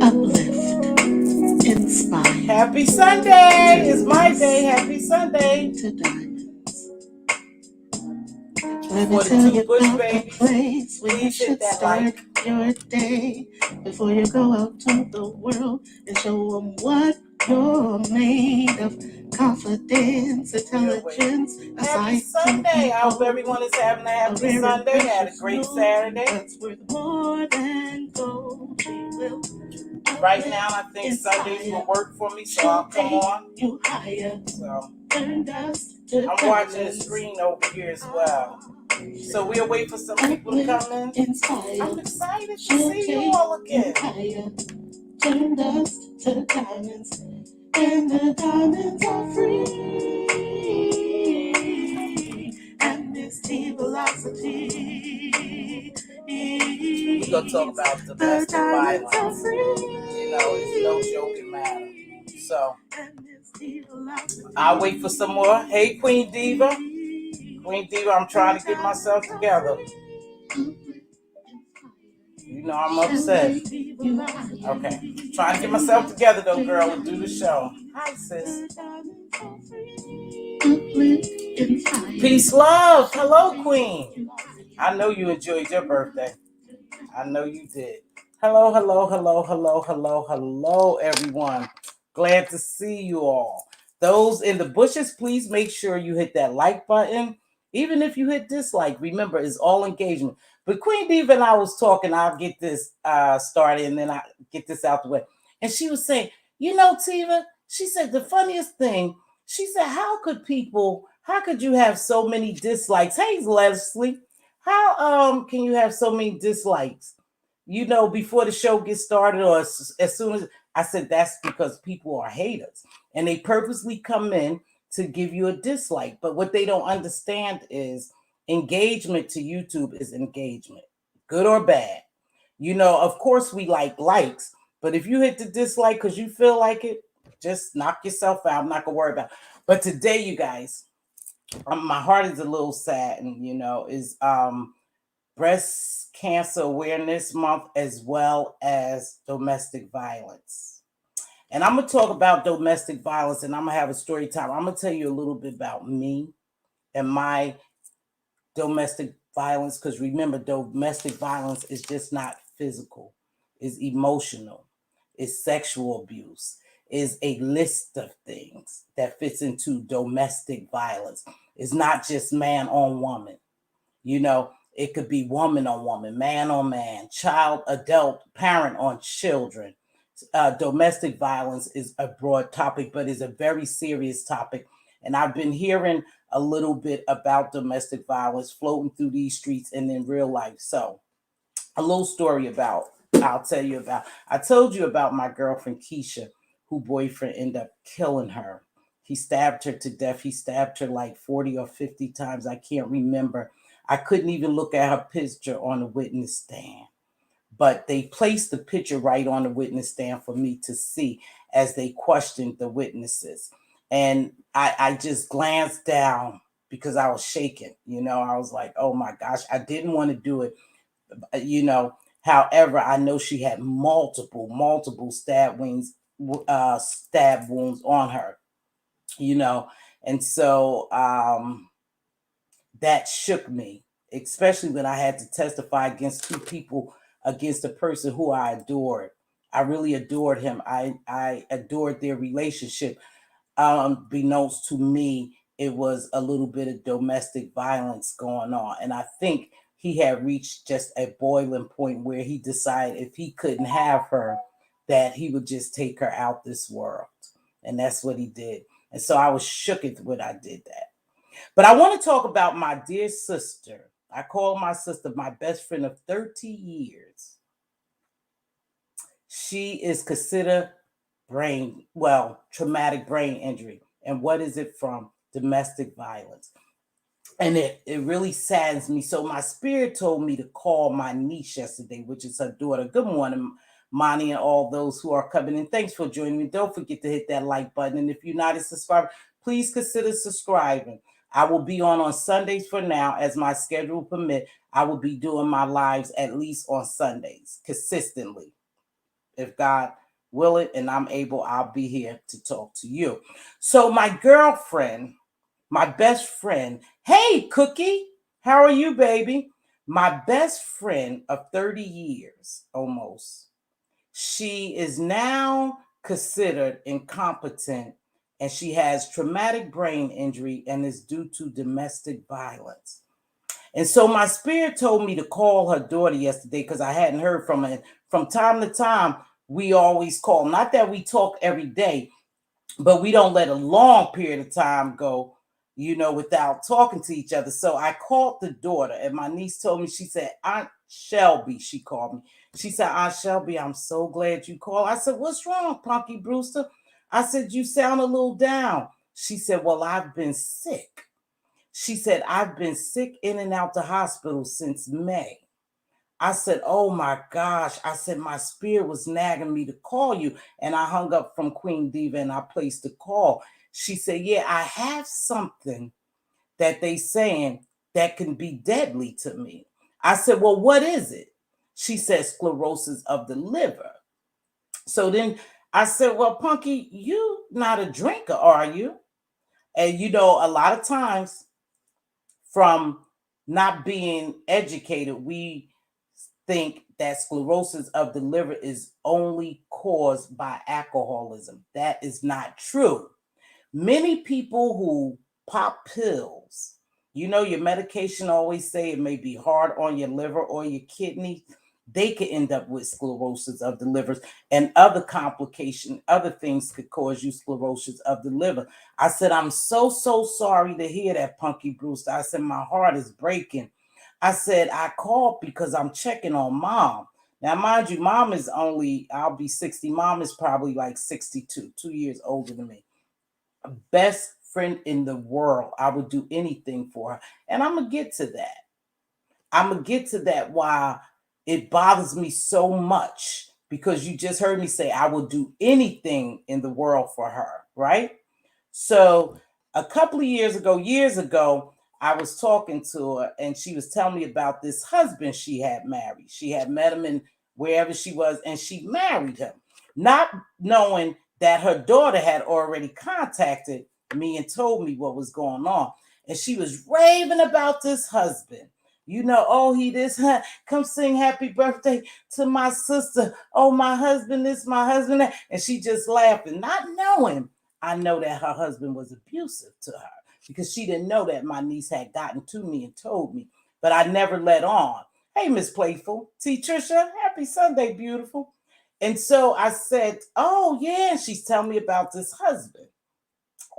uplift, inspire. Happy Sunday! It's my day. Happy Sunday. To diamonds. Let For me the tell two you Bush about the babies, place where you please hit should that start like. your day before you go out to the world and show them what you're made of. Confidence, intelligence, a Happy sight to Sunday! I hope behold. everyone is having a A happy rare and Sunday. Had a precious great jewel Saturday. that's worth more than gold. She will Right now, I think inspire, Sundays will work for me, so I'll come on. you higher. So Turn dust to I'm watching the diamonds. screen over here as well. So we'll wait for some people to come in. Inspire. I'm excited to see you all again. Turn dust to diamonds, and the diamonds are free. And Mz.Teavalocity. We're going to talk about domestic violence. You know, it's no joking matter. So I'll wait for some more. Hey, Queen Diva. Queen Diva, I'm trying to get myself together. You know I'm upset. Okay. Trying to get myself together though, girl, and do the show. Hi, sis. Peace, love. Hello, Queen. I know you enjoyed your birthday. I know you did. Hello, hello, hello, hello, hello, hello, everyone. Glad to see you all. Those in the bushes, please make sure you hit that like button. Even if you hit dislike, remember, it's all engagement. But Queen Diva and I was talking, I'll get this started and then I get this out the way. And she was saying, you know, Tiva, she said the funniest thing, she said, how could you have so many dislikes? Hey, Leslie, how can you have so many dislikes? You know, before the show gets started or as soon as I said, that's because people are haters and they purposely come in to give you a dislike. But what they don't understand is engagement to YouTube is engagement, good or bad. You know, of course we like likes, but if you hit the dislike because you feel like it, just knock yourself out. I'm not gonna worry about it. But today, you guys, my heart is a little sad, and you know, is Breast Cancer Awareness Month as well as domestic violence. And I'm going to talk about domestic violence and I'm going to have a story time. I'm going to tell you a little bit about me and my domestic violence, because remember, domestic violence is just not physical, it's emotional, it's sexual abuse, is a list of things that fits into domestic violence. It's not just man on woman, you know. It could be woman on woman, man on man, child, adult, parent on children. Domestic violence is a broad topic, but is a very serious topic. And I've been hearing a little bit about domestic violence floating through these streets and in real life. So a little story I told you about my girlfriend Keisha, who boyfriend ended up killing her. He stabbed her to death. He stabbed her like 40 or 50 times. I can't remember. I couldn't even look at her picture on the witness stand. But they placed the picture right on the witness stand for me to see as they questioned the witnesses. And I just glanced down because I was shaking. You know, I was like, oh my gosh, I didn't want to do it. You know, however, I know she had multiple stab wounds on her. You know, and so that shook me, especially when I had to testify against two people, against a person who I adored. I really adored him. I adored their relationship. Beknownst to me, it was a little bit of domestic violence going on. And I think he had reached just a boiling point where he decided if he couldn't have her, that he would just take her out this world. And that's what he did. And so I was shook when I did that. But I want to talk about my dear sister. I call my sister my best friend of 30 years. She is considered traumatic brain injury. And what is it from? Domestic violence. And it really saddens me. So my spirit told me to call my niece yesterday, which is her daughter. Good morning, Monty, and all those who are coming in. Thanks for joining me. Don't forget to hit that like button. And if you're not a subscriber, please consider subscribing. I will be on Sundays for now, as my schedule permit. I will be doing my lives at least on Sundays consistently. If God will it and I'm able, I'll be here to talk to you. So my girlfriend, my best friend, hey Cookie, how are you, baby? My best friend of 30 years almost. She is now considered incompetent and she has traumatic brain injury and is due to domestic violence. And so my spirit told me to call her daughter yesterday because I hadn't heard from her. From time to time, we always call. Not that we talk every day, but we don't let a long period of time go, without talking to each other. So I called the daughter, and my niece told me, she said, Aunt Shelby, she called me. She said, Aunt Shelby, I'm so glad you called. I said, what's wrong, Punky Brewster? I said, you sound a little down. She said, well, I've been sick. She said, I've been sick in and out the hospital since May. I said, oh my gosh. I said, my spirit was nagging me to call you. And I hung up from Queen Diva and I placed the call. She said, yeah, I have something that they saying that can be deadly to me. I said, well, what is it? She said, sclerosis of the liver. So then I said, well, Punky, you not a drinker, are you? And a lot of times from not being educated, we think that sclerosis of the liver is only caused by alcoholism. That is not true. Many people who pop pills, your medication always say it may be hard on your liver or your kidney. They could end up with sclerosis of the liver and other complications, other things could cause you sclerosis of the liver. I said, I'm so sorry to hear that, Punky Brewster. I said, my heart is breaking. I said, I called because I'm checking on Mom. Now, mind you, Mom is I'll be 60. Mom is probably like 62, 2 years older than me. Best friend in the world. I would do anything for her. And I'm going to get to that. Why it bothers me so much, because you just heard me say I will do anything in the world for her, right? So a couple of years ago, I was talking to her and she was telling me about this husband she had married. She had met him in wherever she was and she married him, not knowing that her daughter had already contacted me and told me what was going on. And she was raving about this husband. Oh, he this, come sing happy birthday to my sister. Oh, my husband, this, my husband, that. And she just laughing, not knowing. I know that her husband was abusive to her because she didn't know that my niece had gotten to me and told me, but I never let on. Hey, Miss Playful, T. Trisha, happy Sunday, beautiful. And so I said, oh, yeah, she's telling me about this husband.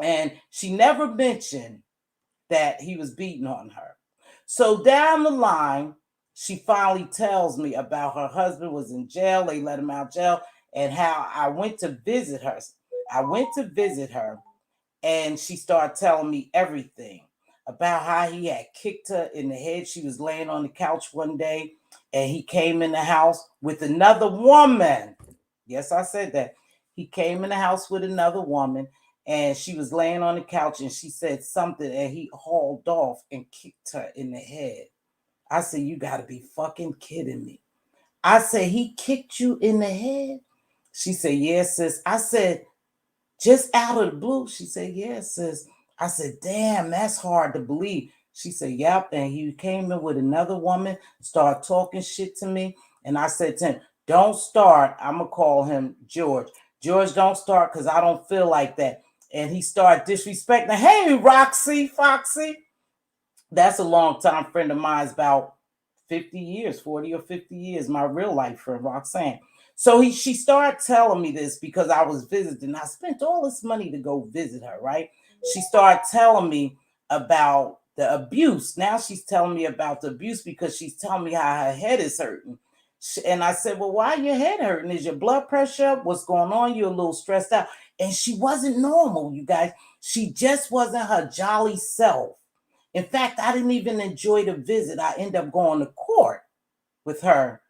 And she never mentioned that he was beating on her. So down the line, she finally tells me about her husband was in jail. They let him out of jail and how I went to visit her. And she started telling me everything about how he had kicked her in the head. She was laying on the couch one day and he came in the house with another woman. Yes, I said that. He came in the house with another woman and she was laying on the couch and she said something and he hauled off and kicked her in the head. I said, you got to be fucking kidding me. I said, he kicked you in the head? She said, yes, sis. I said, just out of the blue? She said, yes, sis. I said, damn, that's hard to believe. She said, yep. And he came in with another woman, started talking shit to me. And I said to him, don't start. I'm going to call him George. George, don't start because I don't feel like that. And he started disrespecting. Hey, Roxy, Foxy. That's a long time friend of mine. It's about 50 years, 40 or 50 years, my real life friend, Roxanne. So she started telling me this because I was visiting. I spent all this money to go visit her, right? She started telling me about the abuse. Now she's telling me about the abuse because she's telling me how her head is hurting. And I said, well, why your head hurting? Is your blood pressure up? What's going on? You're a little stressed out. And she wasn't normal, you guys. She just wasn't her jolly self. In fact, I didn't even enjoy the visit. I ended up going to court with her.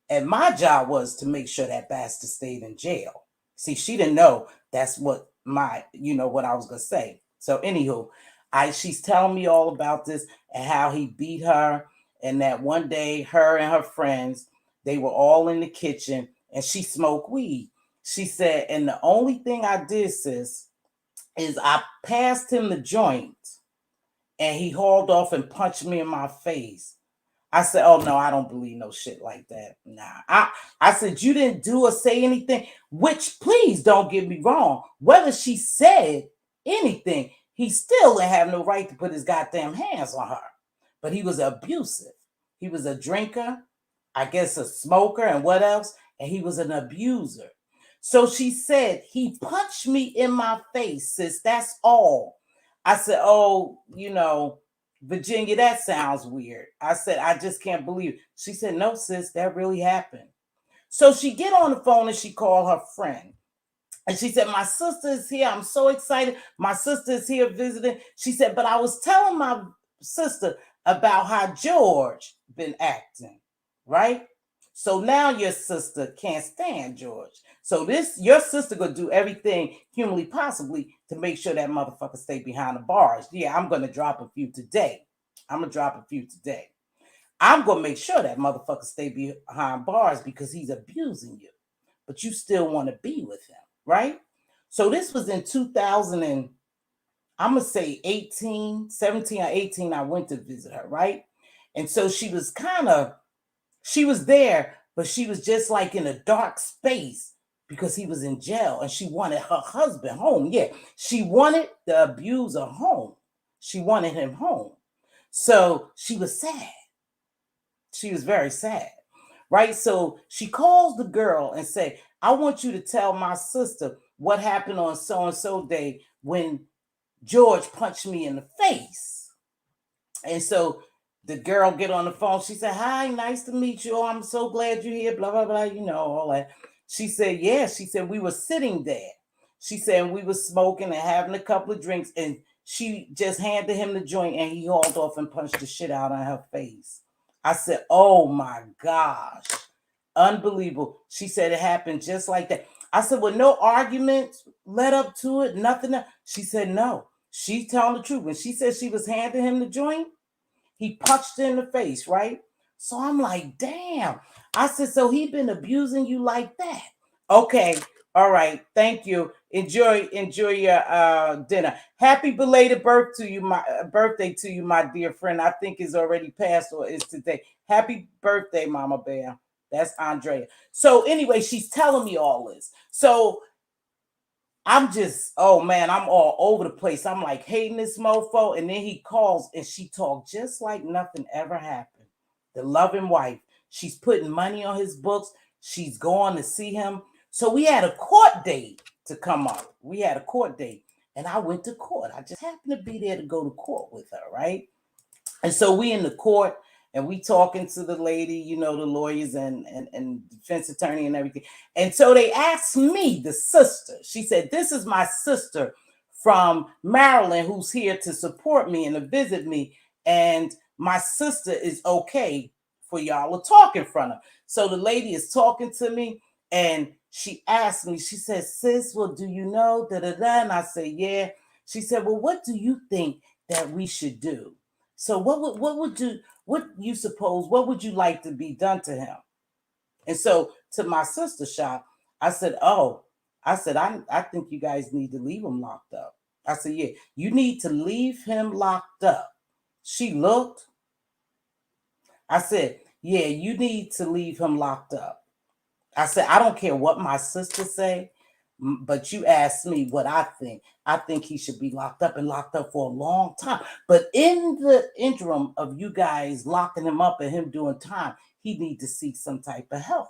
And my job was to make sure that bastard stayed in jail. See, she didn't know that's what what I was going to say. So anywho, She's telling me all about this and how he beat her, and that one day her and her friends, they were all in the kitchen and she smoked weed. She said, and the only thing I did, sis, is I passed him the joint and he hauled off and punched me in my face. I said, oh no, I don't believe no shit like that. Nah. I said, you didn't do or say anything, which, please don't get me wrong. Whether she said anything, he still didn't have no right to put his goddamn hands on her. But he was abusive. He was a drinker, I guess a smoker, and what else? And he was an abuser. So she said, he punched me in my face, sis. That's all. I said, oh, Virginia, that sounds weird. I said, I just can't believe it. She said, no, sis, that really happened. So she get on the phone and she called her friend. And she said, my sister is here. I'm so excited. My sister is here visiting. She said, but I was telling my sister about how George been acting, right? So now your sister can't stand George. So your sister gonna do everything humanly possibly to make sure that motherfucker stay behind the bars. Yeah, I'm gonna drop a few today. I'm gonna make sure that motherfucker stay behind bars because he's abusing you, but you still want to be with him, right? So this was in 2000 and I'm gonna say 17 or 18. I went to visit her, right? And so she was there, but she was just like in a dark space because he was in jail and she wanted her husband home. Yeah, she wanted the abuser home. She wanted him home. So she was sad. She was very sad, right? So she calls the girl and say, I want you to tell my sister what happened on so-and-so day when George punched me in the face. And so the girl get on the phone. She said, hi, nice to meet you. Oh, I'm so glad you're here, blah, blah, blah, all that. She said, yeah. She said, we were sitting there. She said, we were smoking and having a couple of drinks. And she just handed him the joint and he hauled off and punched the shit out of her face. I said, oh my gosh. Unbelievable. She said it happened just like that. I said, well, no arguments led up to it, nothing else. She said, no. She's telling the truth. When she said she was handing him the joint, he punched her in the face, right? So I'm like, damn. I said, so he been abusing you like that? Okay. All right. Thank you. Enjoy your dinner. Happy belated birthday to you, my dear friend. I think is already passed or is today. Happy birthday, Mama Bear. That's Andrea. So anyway, she's telling me all this. So I'm just, oh man, I'm all over the place. I'm like hating this mofo. And then he calls and she talked just like nothing ever happened. The loving wife. She's putting money on his books. She's going to see him. So we had a court date to come up. We had a court date. And I went to court. I just happened to be there to go to court with her, right? And so we in the court and we talking to the lady, the lawyers and defense attorney and everything. And so they asked me, the sister, she said, this is my sister from Maryland who's here to support me and to visit me. And my sister is okay for y'all to talk in front of. So the lady is talking to me and she asked me, she said, sis, well, do you know, da-da-da? And I said, yeah. She said, well, what do you think that we should do? So what would you like to be done to him? And so to my sister shop, I said, I think you guys need to leave him locked up. I said, yeah, you need to leave him locked up. She looked. I said, yeah, you need to leave him locked up. I said, I don't care what my sister say, but you asked me what I think. I think he should be locked up and locked up for a long time. But in the interim of you guys locking him up and him doing time, he need to seek some type of help.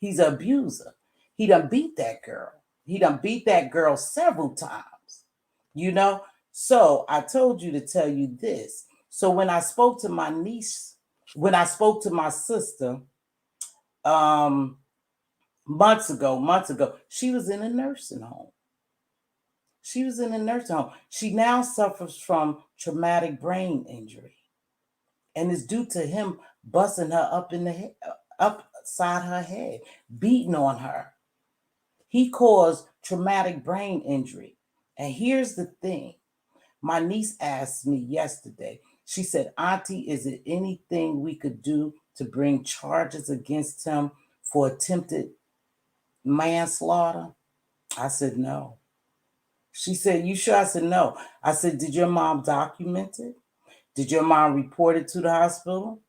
He's an abuser. He done beat that girl. He done beat that girl several times, So I told you to tell you this. So when I spoke to my niece, when I spoke to my sister, months ago, she was in a nursing home. She now suffers from traumatic brain injury. And it's due to him busting her up in the head, upside her head, beating on her. He caused traumatic brain injury. And here's the thing. My niece asked me yesterday, she said, Auntie, is it anything we could do to bring charges against him for attempted manslaughter? I said, no. She said, you sure? I said, no. I said, did your mom document it? Did your mom report it to the hospital?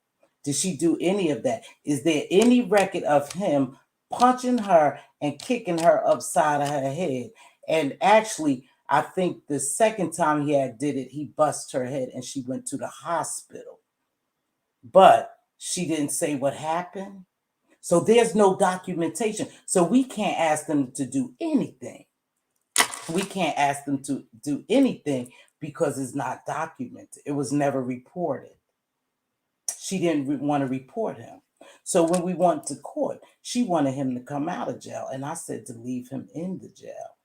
Did she do any of that? Is there any record of him punching her and kicking her upside of her head? And actually, I think the second time he had did it, he bust her head and she went to the hospital. But she didn't say what happened. So there's no documentation. So we can't ask them to do anything. We can't ask them to do anything because it's not documented. It was never reported. She didn't want to report him. So when we went to court, she wanted him to come out of jail. And I said to leave him in the jail.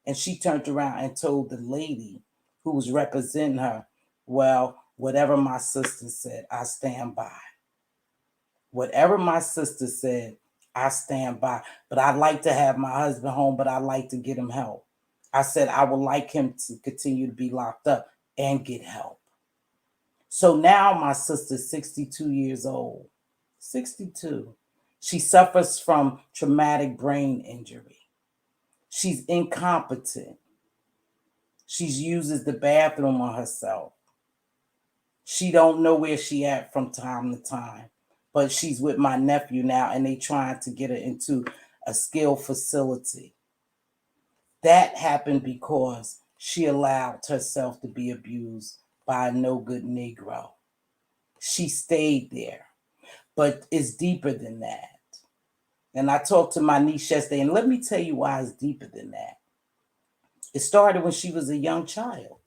And she turned around and told the lady who was representing her, well, whatever my sister said, I stand by. Whatever my sister said, I stand by. But I'd like to have my husband home, but I'd like to get him help. I said I would like him to continue to be locked up and get help. So now my sister's 62 years old. 62. She suffers from traumatic brain injury. She's incompetent. She uses the bathroom on herself. She don't know where she at from time to time. But she's with my nephew now, and they trying to get her into a skilled facility. That happened because she allowed herself to be abused by a no good Negro. She stayed there. But it's deeper than that. And I talked to my niece yesterday, and let me tell you why it's deeper than that. It started when she was a young child.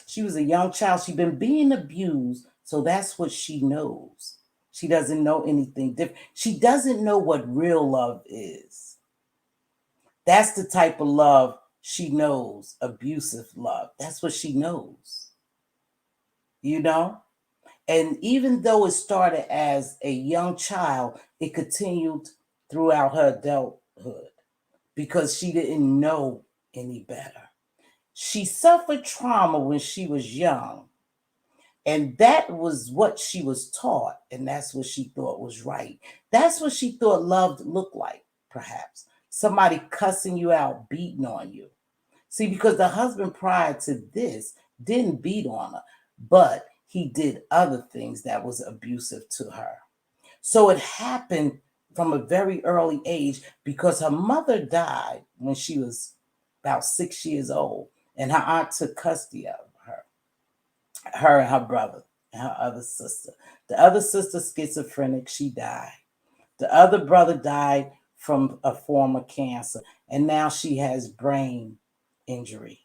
She was a young child. She'd been being abused, so that's what she knows. She doesn't know anything different. She doesn't know what real love is. That's the type of love she knows, abusive love. That's what she knows. You know? And even though it started as a young child, it continued throughout her adulthood because she didn't know any better. She suffered trauma when she was young, and that was what she was taught, and that's what she thought was right. That's what she thought love looked like, perhaps. Somebody cussing you out, beating on you. See, because the husband prior to this didn't beat on her, but he did other things that was abusive to her. So it happened from a very early age because her mother died when she was about 6 years old, and her aunt took custody of her and her brother and her other sister. The other sister, schizophrenic, she died. The other brother died from a form of cancer, and now she has brain injury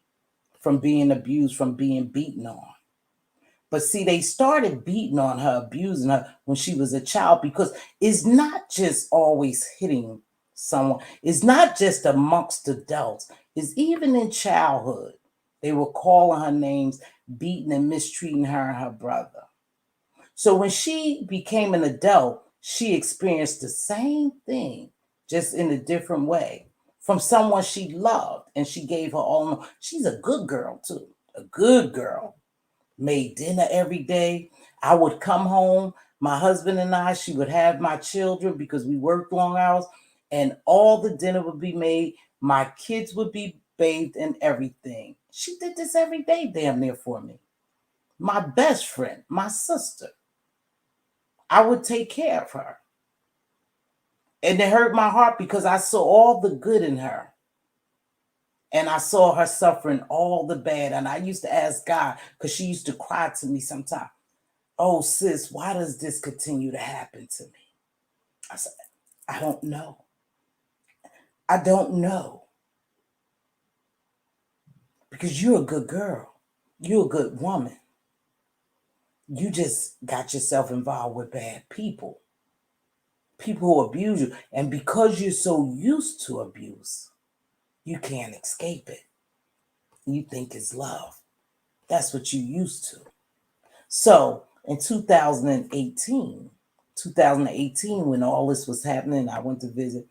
from being abused, from being beaten on. But see, they started beating on her, abusing her when she was a child because it's not just always hitting someone. It's not just amongst adults. It's even in childhood. They were calling her names, beating and mistreating her and her brother. So when she became an adult, she experienced the same thing, just in a different way, from someone she loved, and she gave her all. She's a good girl, too. A good girl. Made dinner every day. I would come home, my husband and I, she would have my children because we worked long hours, and all the dinner would be made. My kids would be bathed and everything. She did this every day, damn near, for me. My best friend, my sister. I would take care of her. And it hurt my heart because I saw all the good in her. And I saw her suffering all the bad. And I used to ask God, because she used to cry to me sometimes, oh, sis, why does this continue to happen to me? I said, I don't know. I don't know. Because you're a good girl. You're a good woman. You just got yourself involved with bad people. People who abuse you. And because you're so used to abuse, you can't escape it. You think it's love. That's what you used to. So in 2018, when all this was happening, I went to visit.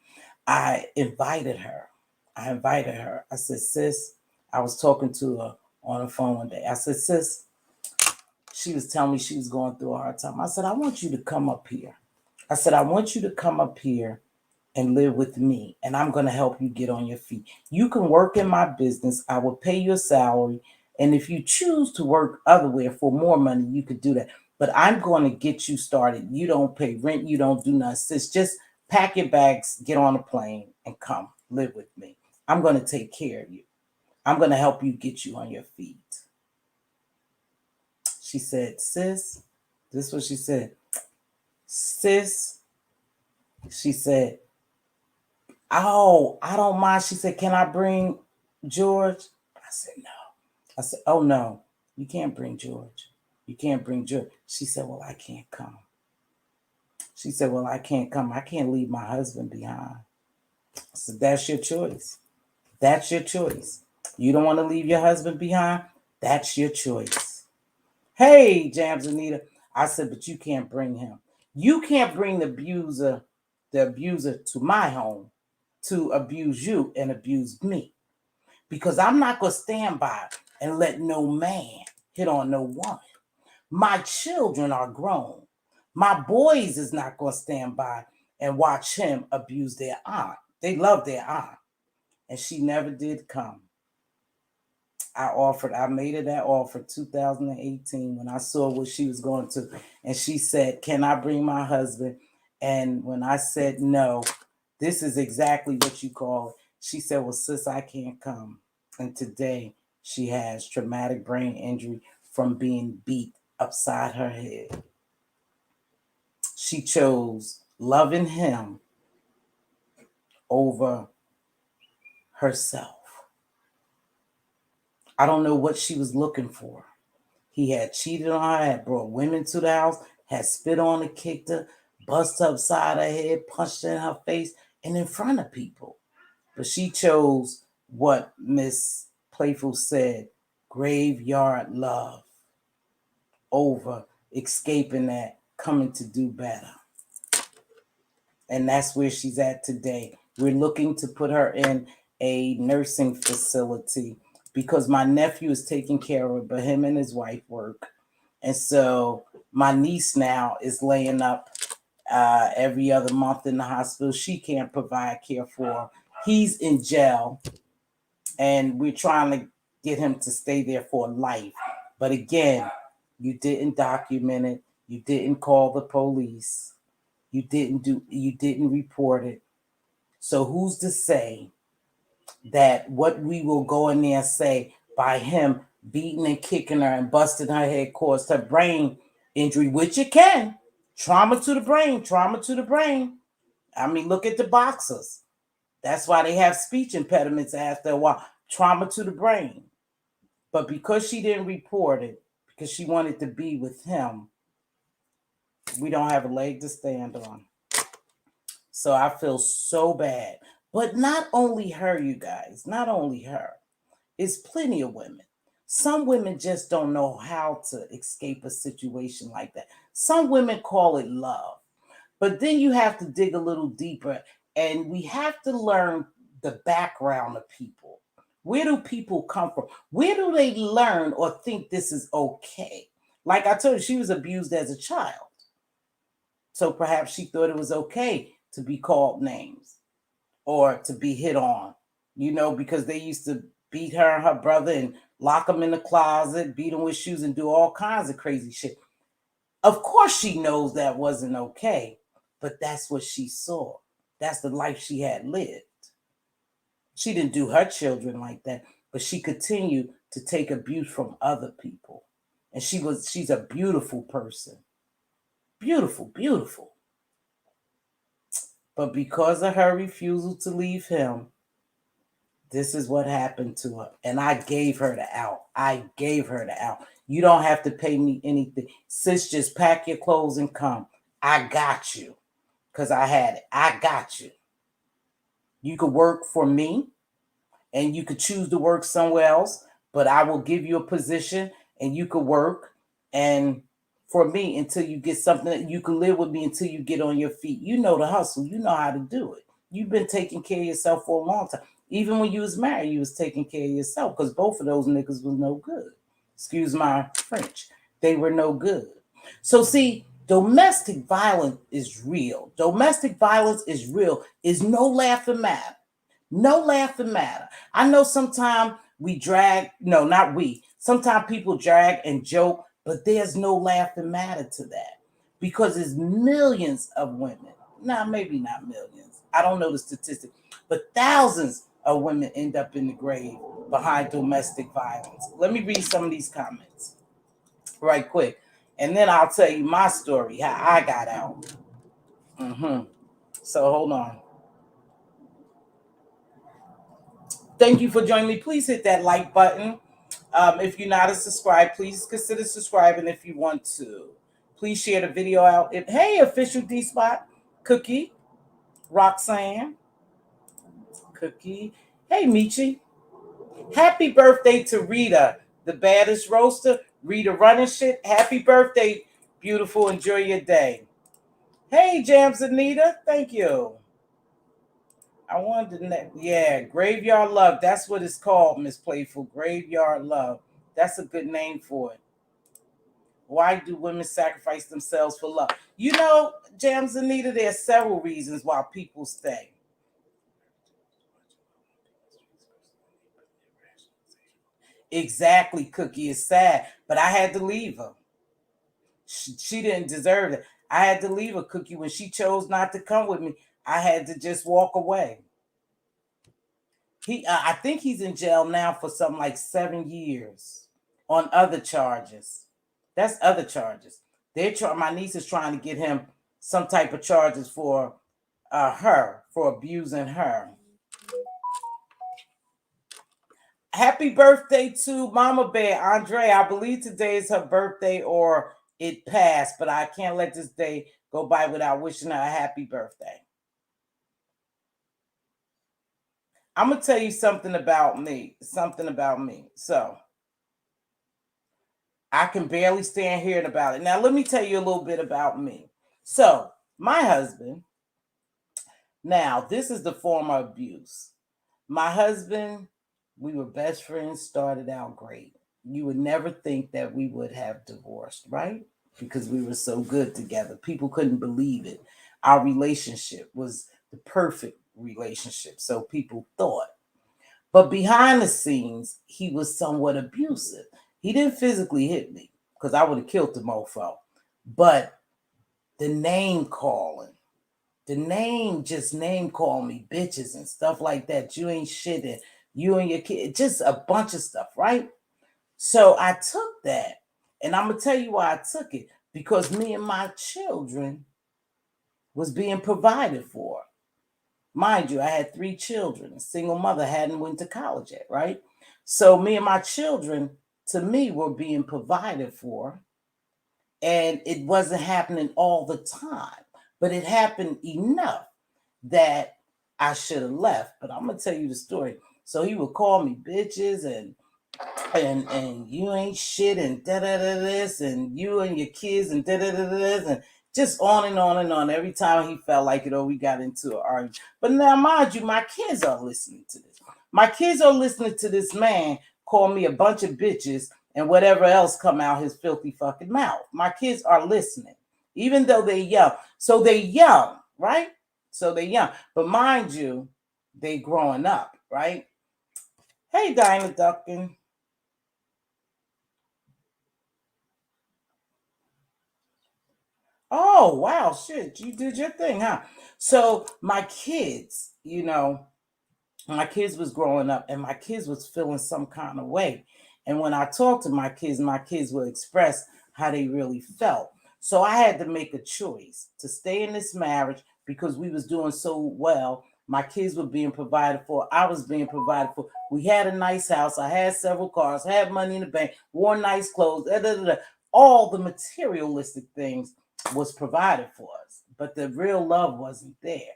I invited her. I said, sis, I was talking to on the phone one day. I said, sis, she was telling me she was going through a hard time. I said, I want you to come up here. I said, I want you to come up here and live with me, and I'm going to help you get on your feet. You can work in my business. I will pay you a salary. And if you choose to work otherwhere for more money, you could do that. But I'm going to get you started. You don't pay rent. You don't do nothing. Sis, just pack your bags, get on a plane, and come live with me. I'm going to take care of you. I'm going to help you get you on your feet. She said, sis, this is what she said. Sis, she said, oh, I don't mind. She said, can I bring George? I said, no. I said, oh, no, you can't bring George. You can't bring George. She said, well, I can't come. She said, well, I can't come. I can't leave my husband behind. I said, that's your choice. That's your choice. You don't want to leave your husband behind? That's your choice. Hey, Jams Anita. I said, but you can't bring him. You can't bring the abuser to my home to abuse you and abuse me. Because I'm not going to stand by and let no man hit on no woman. My children are grown. My boys is not going to stand by and watch him abuse their aunt. They love their aunt. And she never did come. I made her that offer 2018 when I saw what she was going to. And she said, can I bring my husband? And when I said no, this is exactly what you call it. She said, well, sis, I can't come. And today she has traumatic brain injury from being beat upside her head. She chose loving him over herself. I don't know what she was looking for. He had cheated on her, had brought women to the house, had spit on her, kicked her, busted upside her head, punched her in her face, and in front of people. But she chose what Miss Playful said, graveyard love, over escaping that, coming to do better. And that's where she's at today. We're looking to put her in a nursing facility because my nephew is taking care of her, but him and his wife work. And so my niece now is laying up every other month in the hospital. She can't provide care for her. He's in jail, and we're trying to get him to stay there for life. But again, you didn't document it. You didn't call the police. You didn't report it. So who's to say that what we will go in there and say by him beating and kicking her and busting her head caused her brain injury, which it can. Trauma to the brain. I mean, look at the boxers. That's why they have speech impediments after a while. Trauma to the brain. But because she didn't report it, because she wanted to be with him, we don't have a leg to stand on. So I feel so bad. But not only her, you guys, not only her. It's plenty of women. Some women just don't know how to escape a situation like that. Some women call it love. But then you have to dig a little deeper, and we have to learn the background of people. Where do people come from? Where do they learn or think this is okay? Like I told you, she was abused as a child. So perhaps she thought it was okay to be called names or to be hit on, because they used to beat her and her brother and lock them in the closet, beat them with shoes, and do all kinds of crazy shit. Of course she knows that wasn't okay, but that's what she saw. That's the life she had lived. She didn't do her children like that, but she continued to take abuse from other people. And she's a beautiful person. Beautiful, beautiful. But because of her refusal to leave him, this is what happened to her. And I gave her the out. You don't have to pay me anything. Sis, just pack your clothes and come. I got you. Because I had it. I got you. You could work for me, and you could choose to work somewhere else, but I will give you a position, and you could work and for me until you get something that you can live with me until you get on your feet. You know the hustle. You know how to do it. You've been taking care of yourself for a long time. Even when you was married, you was taking care of yourself, because both of those niggas was no good. Excuse my French. They were no good. So see, domestic violence is real. Domestic violence is real. Is no laughing matter. No laughing matter. I know sometimes we drag, no, not we. Sometimes people drag and joke, but there's no laughing matter to that, because there's millions of women. Nah, maybe not millions. I don't know the statistic, but thousands of women end up in the grave behind domestic violence. Let me read some of these comments right quick, and then I'll tell you my story, how I got out. So hold on. Thank you for joining me. Please hit that like button. If you're not a subscribe, please consider subscribing if you want to. Please share the video out. Hey, official D Spot, Cookie, Roxanne, Cookie. Hey, Michi. Happy birthday to Rita, the baddest roaster. Rita running shit. Happy birthday, beautiful. Enjoy your day. Hey, Jams Anita. Thank you. I wanted to, yeah, Graveyard Love. That's what it's called, Miss Playful. Graveyard Love. That's a good name for it. Why do women sacrifice themselves for love? You know, Jams Anita, there are several reasons why people stay. Exactly, Cookie is sad, but I had to leave her. She didn't deserve it. I had to leave her, Cookie. When she chose not to come with me, I had to just walk away. I think he's in jail now for something like 7 years on other charges. That's other charges. My niece is trying to get him some type of charges for her, for abusing her. Happy birthday to Mama Bear, Andre. I believe today is her birthday, or it passed, but I can't let this day go by without wishing her a happy birthday. I'm going to tell you something about me. So I can barely stand hearing about it. Now, let me tell you a little bit about me. So my husband, now this is the form of abuse. My husband, we were best friends, started out great. You would never think that we would have divorced, right? Because we were so good together. People couldn't believe it. Our relationship was the perfect relationship, so people thought. But behind the scenes, he was somewhat abusive. He didn't physically hit me, because I would have killed the mofo. But the name calling, just name call me bitches and stuff like that. You ain't shit, and you and your kid, just a bunch of stuff, right? So I took that, and I'm gonna tell you why I took it. Because me and my children was being provided for. Mind you, I had 3 children. A single mother, hadn't went to college yet, right? So me and my children, to me, were being provided for. And it wasn't happening all the time, but it happened enough that I should have left. But I'm gonna tell you the story. So he would call me bitches and you ain't shit and da da da this and you and your kids and da da da this and just on and on and on. Every time he felt like it, or we got into an argument. But now, mind you, my kids are listening to this. My kids are listening to this man call me a bunch of bitches and whatever else come out his filthy fucking mouth. My kids are listening, even though they're young. So they're young, right? So they're young. But mind you, they growing up, right? Hey, Dinah Duckin. Oh, wow, shit. You did your thing, huh? So my kids, my kids was growing up and my kids was feeling some kind of way. And when I talked to my kids would express how they really felt. So I had to make a choice to stay in this marriage because we was doing so well. My kids were being provided for. I was being provided for. We had a nice house. I had several cars, had money in the bank, wore nice clothes, all the materialistic things was provided for us, but the real love wasn't there.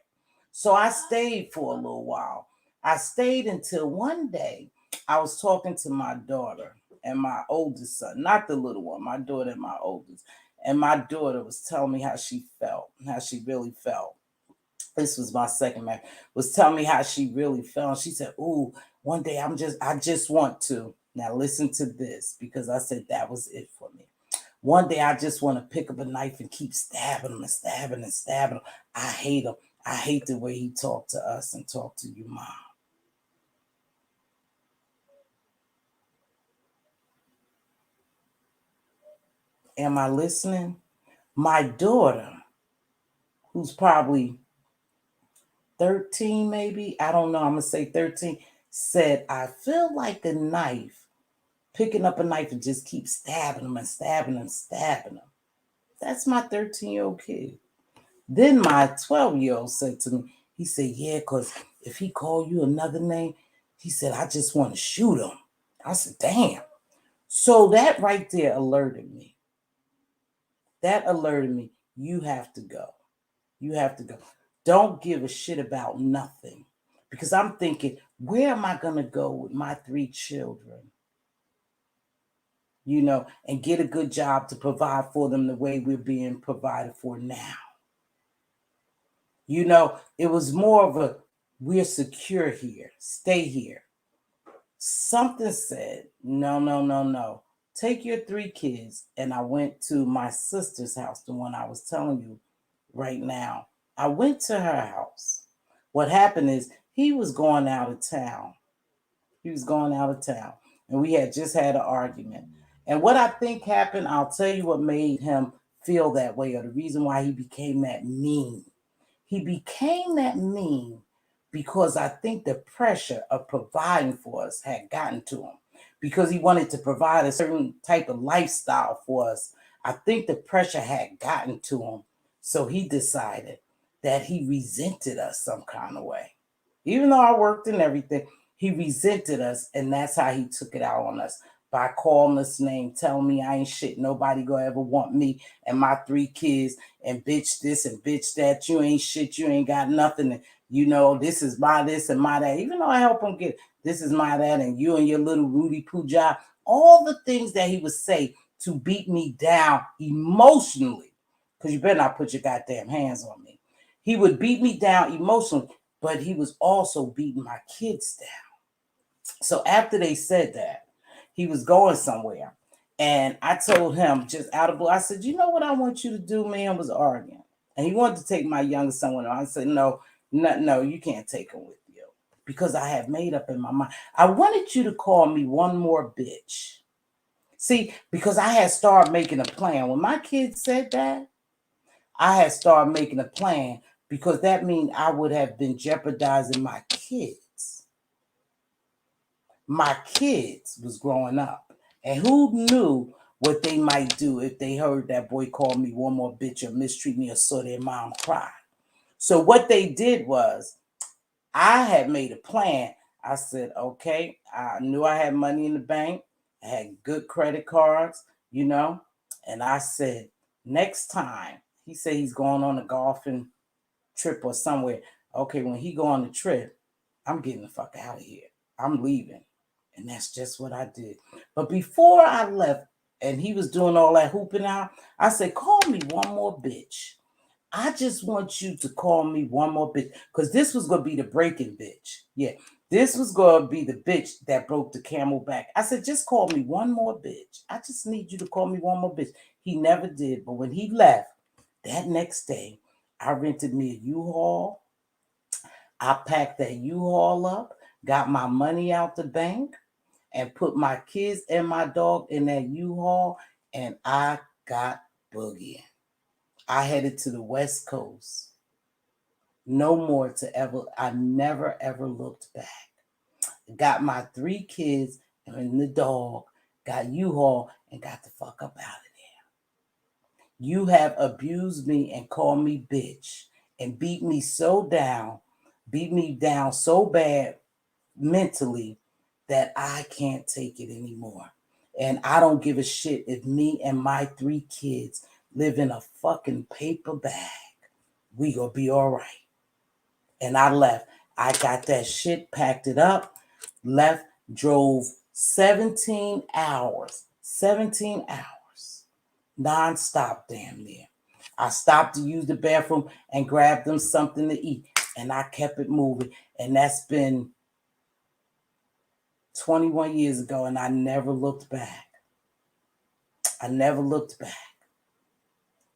So I stayed for a little while. I stayed until one day I was talking to my daughter and my oldest son, not the little one, my daughter and my oldest. And my daughter was telling me how she felt, how she really felt. this was my second marriage, was telling me how she really felt. She said, "Ooh, one day I just want to." Now listen to this, because I said that was it for me. One day I just want to pick up a knife and keep stabbing him and stabbing and stabbing him. I hate him. I hate the way he talked to us and talked to you, Mom. Am I listening? My daughter, who's probably 13, maybe, I don't know, I'm going to say 13, said, I feel like a knife, picking up a knife and just keep stabbing him and stabbing him and stabbing him. That's my 13-year-old kid. Then my 12-year-old said to me, he said, yeah, because if he called you another name, he said, I just want to shoot him. I said, damn. So that right there alerted me. That alerted me. You have to go. You have to go. Don't give a shit about nothing. Because I'm thinking, where am I going to go with my 3 children? You know, and get a good job to provide for them the way we're being provided for now. You know, it was more of a, we're secure here. Stay here. Something said, no, no, no, no. Take your 3 kids. And I went to my sister's house, the one I was telling you right now. I went to her house. What happened is he was going out of town. He was going out of town. And we had just had an argument. And what I think happened, I'll tell you what made him feel that way, or the reason why he became that mean. He became that mean because I think the pressure of providing for us had gotten to him, because he wanted to provide a certain type of lifestyle for us. I think the pressure had gotten to him. So he decided that he resented us some kind of way. Even though I worked and everything, he resented us, and that's how he took it out on us, by calling us name, telling me I ain't shit, nobody gonna ever want me and my 3 kids, and bitch this and bitch that, you ain't shit, you ain't got nothing, and you know, this is my this and my that. Even though I help him get this is my that, and you and your little Rudy Poo job, all the things that he would say to beat me down emotionally, because you better not put your goddamn hands on me. He would beat me down emotionally, but he was also beating my kids down. So after they said that, he was going somewhere. And I told him, just out of blue, I said, you know what I want you to do? Man was arguing. And he wanted to take my youngest son with him. I said, no, you can't take him with you. Because I had made up in my mind. I wanted you to call me one more bitch. See, because I had started making a plan. When my kids said that, I had started making a plan, because that means I would have been jeopardizing my kids. My kids was growing up. And who knew what they might do if they heard that boy call me one more bitch or mistreat me or saw their mom cry. So what they did was, I had made a plan. I said, okay, I knew I had money in the bank. I had good credit cards, you know. And I said, next time, he said he's going on a golfing trip or somewhere. Okay, when he go on the trip, I'm getting the fuck out of here. I'm leaving. And that's just what I did. But before I left, and he was doing all that hooping out, I said, call me one more bitch. I just want you to call me one more bitch, because this was going to be the breaking bitch. Yeah, this was going to be the bitch that broke the camel back. I said, just call me one more bitch. I just need you to call me one more bitch. He never did. But when he left, that next day, I rented me a U-Haul. I packed that U-Haul up, got my money out the bank, and put my kids and my dog in that U-Haul, and I got boogieing. I headed to the West Coast. No more to ever, I never ever looked back. Got my 3 kids and the dog, got U-Haul, and got the fuck up out of there. You have abused me and called me bitch and beat me down so bad mentally that I can't take it anymore. And I don't give a shit if me and my 3 kids live in a fucking paper bag. We gonna be all right. And I left. I got that shit, packed it up, left, drove 17 hours, nonstop damn near, I stopped to use the bathroom and grabbed them something to eat. And I kept it moving. And that's been 21 years ago. And I never looked back. I never looked back.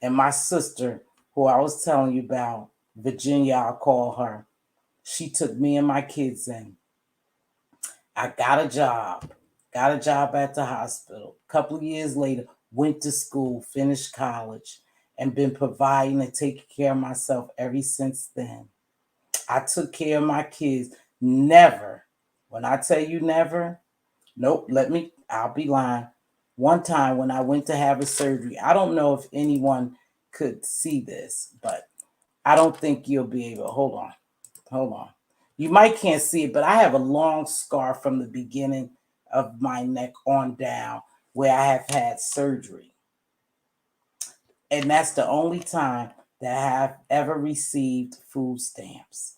And my sister, who I was telling you about, Virginia, I'll call her. She took me and my kids in. I got a job at the hospital. A couple of years later, went to school, finished college, and been providing and taking care of myself ever since then. I took care of my kids. Never, when I tell you never, nope, I'll be lying. One time when I went to have a surgery, I don't know if anyone could see this, but I don't think you'll be able. Hold on. You might can't see it, but I have a long scar from the beginning of my neck on down where I have had surgery. And that's the only time that I have ever received food stamps.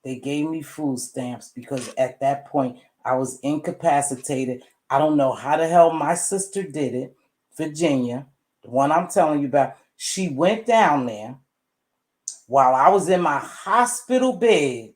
They gave me food stamps because at that point I was incapacitated. I don't know how the hell my sister did it. Virginia, the one I'm telling you about, she went down there while I was in my hospital bed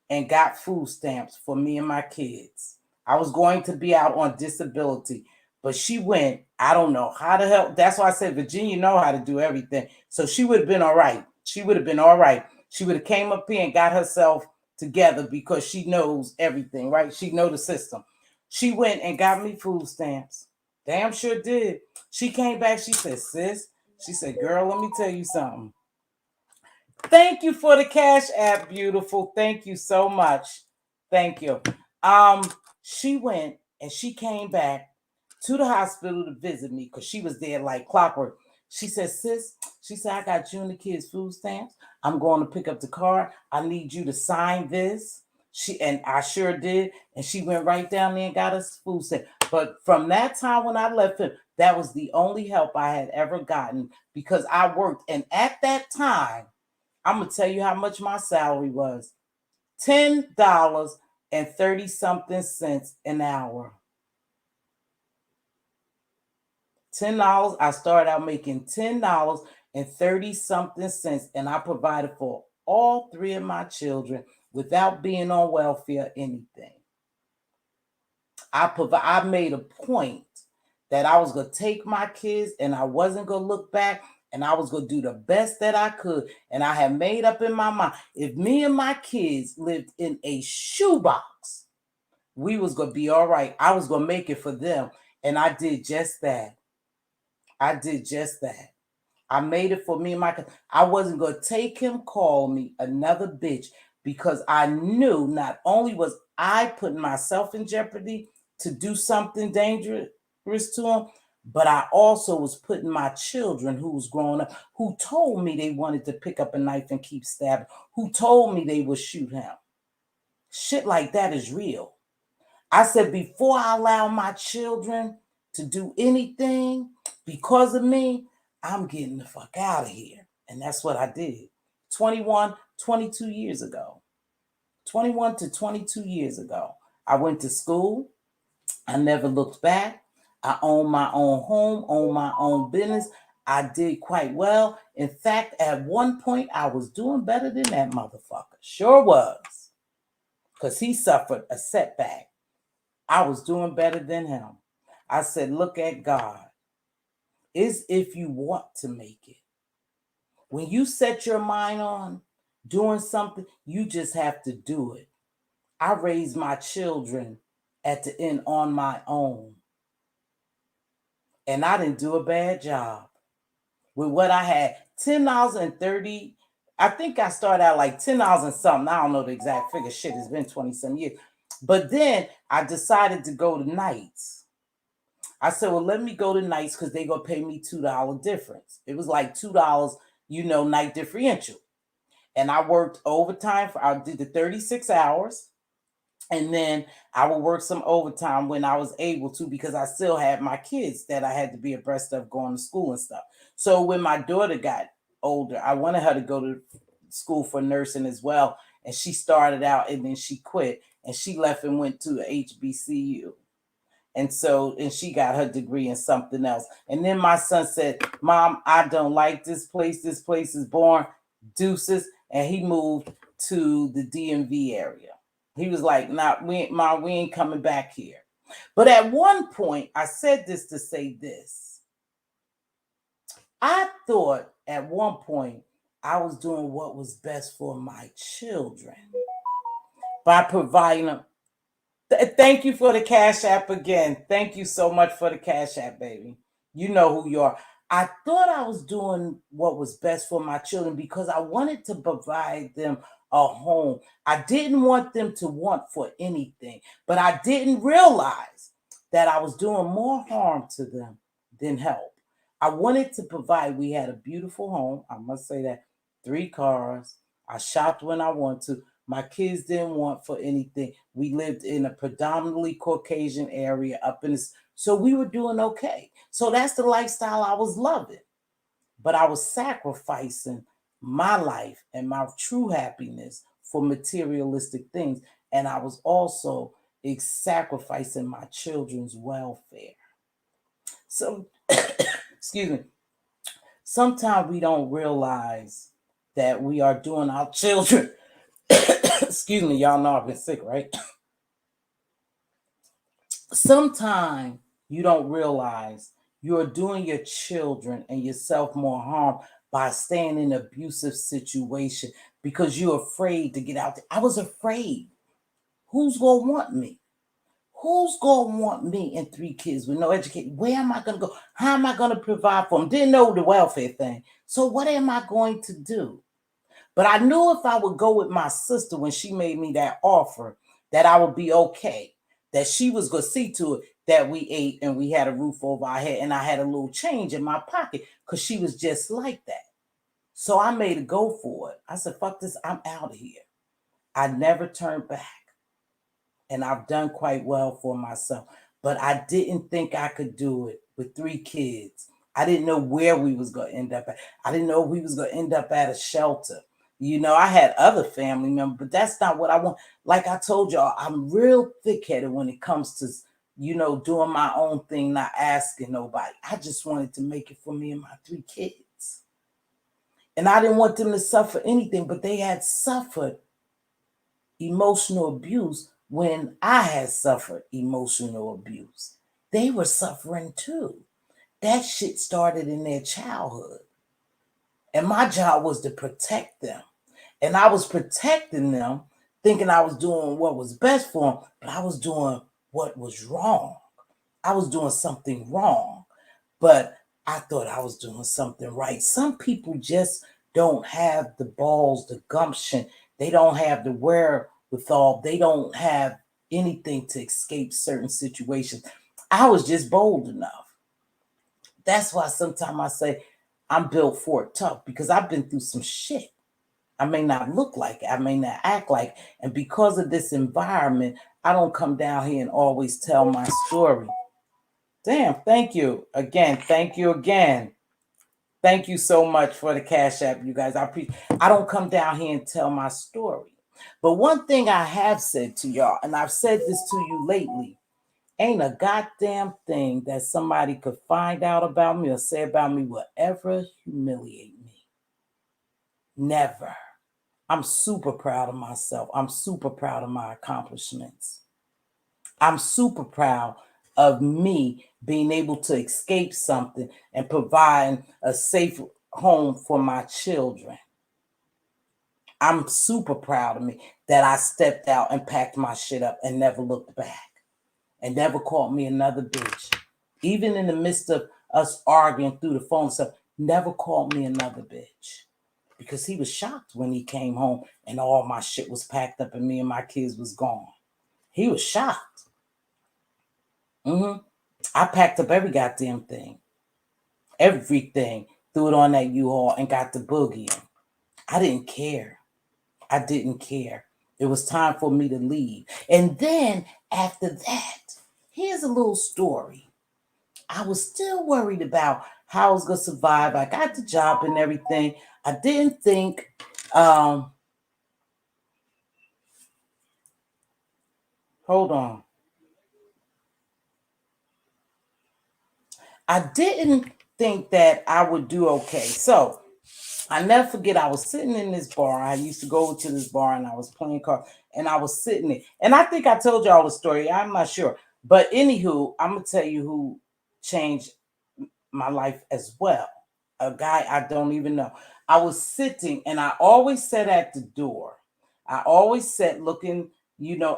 and got food stamps for me and my kids. I was going to be out on disability, but she went, I don't know how the hell. That's why I said Virginia know how to do everything. So she would have been all right. She would have been all right. She would have came up here and got herself together because she knows everything, right? She know the system. She went and got me food stamps. Damn sure did. She came back. She said, sis, she said, girl, let me tell you something. Thank you for the Cash App, beautiful. Thank you so much. Thank you. She went and she came back to the hospital to visit me because she was there like clockwork. She said, sis, she said, I got you and the kids food stamps. I'm going to pick up the card. I need you to sign this. And I sure did. And she went right down there and got us food stamps. But from that time when I left him, that was the only help I had ever gotten because I worked. And at that time, I'm going to tell you how much my salary was. $10.30-something an hour. $10. I started out making $10.30-something, and I provided for all three of my children without being on welfare or anything. I made a point that I was going to take my kids and I wasn't going to look back. And I was going to do the best that I could. And I had made up in my mind, if me and my kids lived in a shoebox, we was going to be all right. I was going to make it for them. And I did just that. I made it for me and my kids. I wasn't going to take him, call me another bitch, because I knew not only was I putting myself in jeopardy to do something dangerous to him, but I also was putting my children who was growing up, who told me they wanted to pick up a knife and keep stabbing, who told me they would shoot him. Shit like that is real. I said, before I allow my children to do anything because of me, I'm getting the fuck out of here. And that's what I did. 22 years ago. 21 to 22 years ago. I went to school. I never looked back. I own my own home, own my own business. I did quite well. In fact, at one point, I was doing better than that motherfucker. Sure was. Because he suffered a setback. I was doing better than him. I said, look at God. It's if you want to make it. When you set your mind on doing something, you just have to do it. I raised my children at the end on my own. And I didn't do a bad job with what I had. $10.30. I think I started out like $10 and something. I don't know the exact figure. Shit, it's been 20-some years. But then I decided to go to nights. I said, well, let me go to nights because they're going to pay me $2 difference. It was like $2, night differential. And I worked overtime. I did the 36 hours. And then I would work some overtime when I was able to, because I still had my kids that I had to be abreast of going to school and stuff. So when my daughter got older, I wanted her to go to school for nursing as well. And she started out and then she quit and she left and went to HBCU. And she got her degree in something else. And then my son said, Mom, I don't like this place. This place is boring. Deuces. And he moved to the DMV area. He was like, nah, we ain't coming back here. But at one point, I said this to say this. I thought at one point I was doing what was best for my children by providing them. Thank you for the Cash App again. Thank you so much for the Cash App, baby. You know who you are. I thought I was doing what was best for my children because I wanted to provide them a home. I didn't want them to want for anything, but I didn't realize that I was doing more harm to them than help. I wanted to provide. We had a beautiful home. I must say that. 3 cars. I shopped when I want to. My kids didn't want for anything. We lived in a predominantly Caucasian area up in this, so we were doing okay. So that's the lifestyle I was loving. But I was sacrificing my life and my true happiness for materialistic things. And I was also sacrificing my children's welfare. So, excuse me. Sometimes we don't realize that we are doing our children. Excuse me, y'all know I've been sick, right? Sometimes you don't realize you're doing your children and yourself more harm by staying in an abusive situation because you're afraid to get out there. I was afraid. Who's going to want me? Who's going to want me and 3 kids with no education? Where am I going to go? How am I going to provide for them? Didn't know the welfare thing. So what am I going to do? But I knew if I would go with my sister when she made me that offer, that I would be okay. That she was going to see to it that we ate and we had a roof over our head and I had a little change in my pocket because she was just like that. So I made a go for it. I said, fuck this, I'm out of here. I never turned back. And I've done quite well for myself. But I didn't think I could do it with 3 kids. I didn't know where we was going to end up at. I didn't know we was going to end up at a shelter. You know, I had other family members, but that's not what I want. Like I told y'all, I'm real thick-headed when it comes to, you know, doing my own thing, not asking nobody. I just wanted to make it for me and my 3 kids. And I didn't want them to suffer anything, but they had suffered emotional abuse when I had suffered emotional abuse. They were suffering too. That shit started in their childhood. And my job was to protect them. And I was protecting them, thinking I was doing what was best for them, but I was doing what was wrong. I was doing something wrong, but I thought I was doing something right. Some people just don't have the balls, the gumption. They don't have the wherewithal. They don't have anything to escape certain situations. I was just bold enough. That's why sometimes I say I'm built for it tough because I've been through some shit. I may not look like it. I may not act like it. And because of this environment, I don't come down here and always tell my story. Damn, thank you again. Thank you again. Thank you so much for the Cash App, you guys. I don't come down here and tell my story. But one thing I have said to y'all, and I've said this to you lately, ain't a goddamn thing that somebody could find out about me or say about me will ever humiliate me. Never. I'm super proud of myself. I'm super proud of my accomplishments. I'm super proud of me being able to escape something and provide a safe home for my children. I'm super proud of me that I stepped out and packed my shit up and never looked back and never called me another bitch. Even in the midst of us arguing through the phone stuff, never called me another bitch. Because he was shocked when he came home and all my shit was packed up and me and my kids was gone. He was shocked. I packed up every goddamn thing. Everything. Threw it on that U-Haul and got the boogie in. I didn't care. I didn't care. It was time for me to leave. And then after that, here's a little story. I was still worried about how I was going to survive. I got the job and everything. I didn't think... hold on. I didn't think that I would do okay. So I never forget, I was sitting in this bar. I used to go to this bar and I was playing cards and I was sitting there. And I think I told y'all the story. I'm not sure. But anywho, I'm going to tell you who changed my life as well. A guy I don't even know. I was sitting and I always sat at the door. I always sat looking,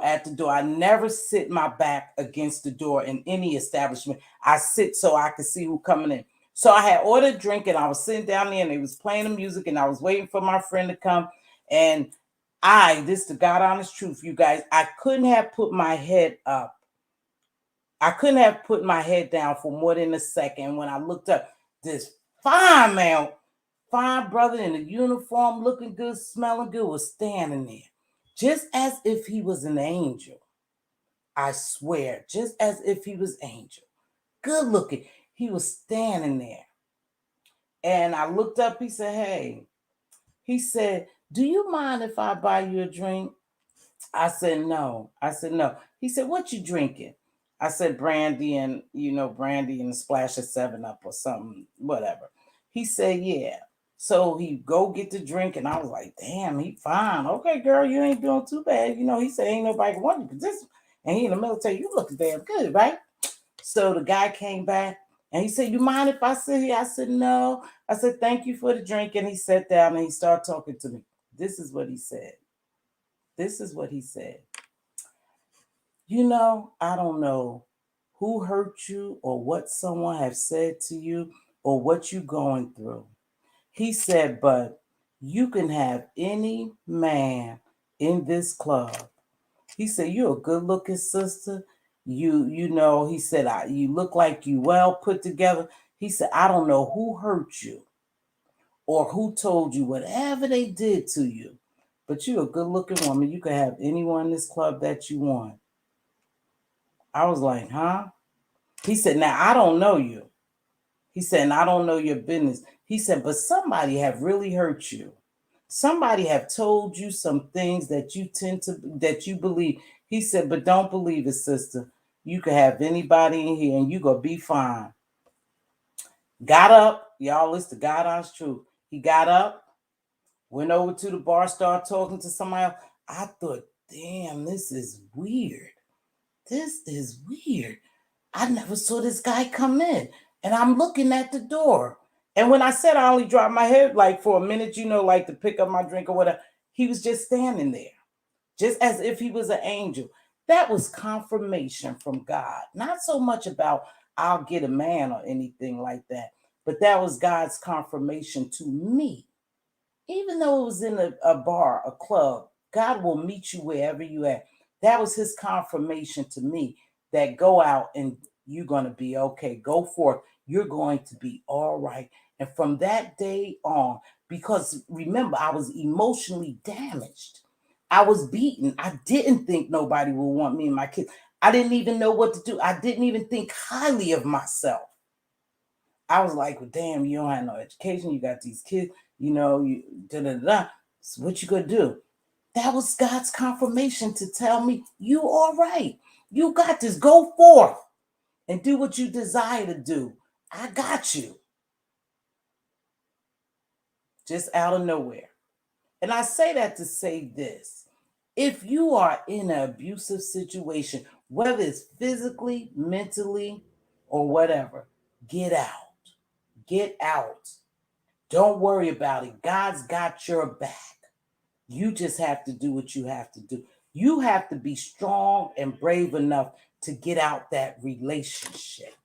at the door. I never sit my back against the door in any establishment. I sit so I could see who coming in. So I had ordered a drink and I was sitting down there and they was playing the music and I was waiting for my friend to come. And this is the God honest truth, you guys, I couldn't have put my head up. I couldn't have put my head down for more than a second. When I looked up, this fine man, fine brother in a uniform, looking good, smelling good, was standing there, just as if he was an angel. I swear, just as if he was angel. Good looking. He was standing there. And I looked up, he said, hey. He said, do you mind if I buy you a drink? I said, no. He said, what you drinking? I said, brandy and a splash of 7-Up or something, whatever. He said, yeah. So he go get the drink and I was like, damn, he fine. Okay, girl, you ain't doing too bad. He said, ain't nobody want you this. And he in the military, you look damn good, right? So the guy came back and he said, you mind if I sit here? I said, no. I said, thank you for the drink. And he sat down and he started talking to me. This is what he said. I don't know who hurt you or what someone has said to you or what you're going through. He said, but you can have any man in this club. He said, you're a good looking sister. He said, you look like you well put together. He said, I don't know who hurt you or who told you whatever they did to you, but you're a good looking woman. You can have anyone in this club that you want. I was like, huh? He said, now I don't know you. He said, and I don't know your business. He said, but somebody have really hurt you. Somebody have told you some things that you believe. He said, but don't believe it, sister. You can have anybody in here and you gonna be fine. Got up, y'all, listen to God honest truth. He got up, went over to the bar, started talking to somebody else. I thought, damn, this is weird. I never saw this guy come in. And I'm looking at the door. And when I said I only dropped my head like for a minute, like to pick up my drink or whatever, he was just standing there, just as if he was an angel. That was confirmation from God. Not so much about I'll get a man or anything like that, but that was God's confirmation to me. Even though it was in a bar, a club, God will meet you wherever you at. That was his confirmation to me that go out and you're going to be okay. Go forth. You're going to be all right. And from that day on, because remember, I was emotionally damaged. I was beaten. I didn't think nobody would want me and my kids. I didn't even know what to do. I didn't even think highly of myself. I was like, well, damn, you don't have no education. You got these kids, you da-da-da. So what you gonna do? That was God's confirmation to tell me, you all right. You got this. Go forth and do what you desire to do. I got you. Just out of nowhere. And I say that to say this. If you are in an abusive situation, whether it's physically, mentally, or whatever, get out. Get out. Don't worry about it. God's got your back. You just have to do what you have to do. You have to be strong and brave enough to get out that relationship.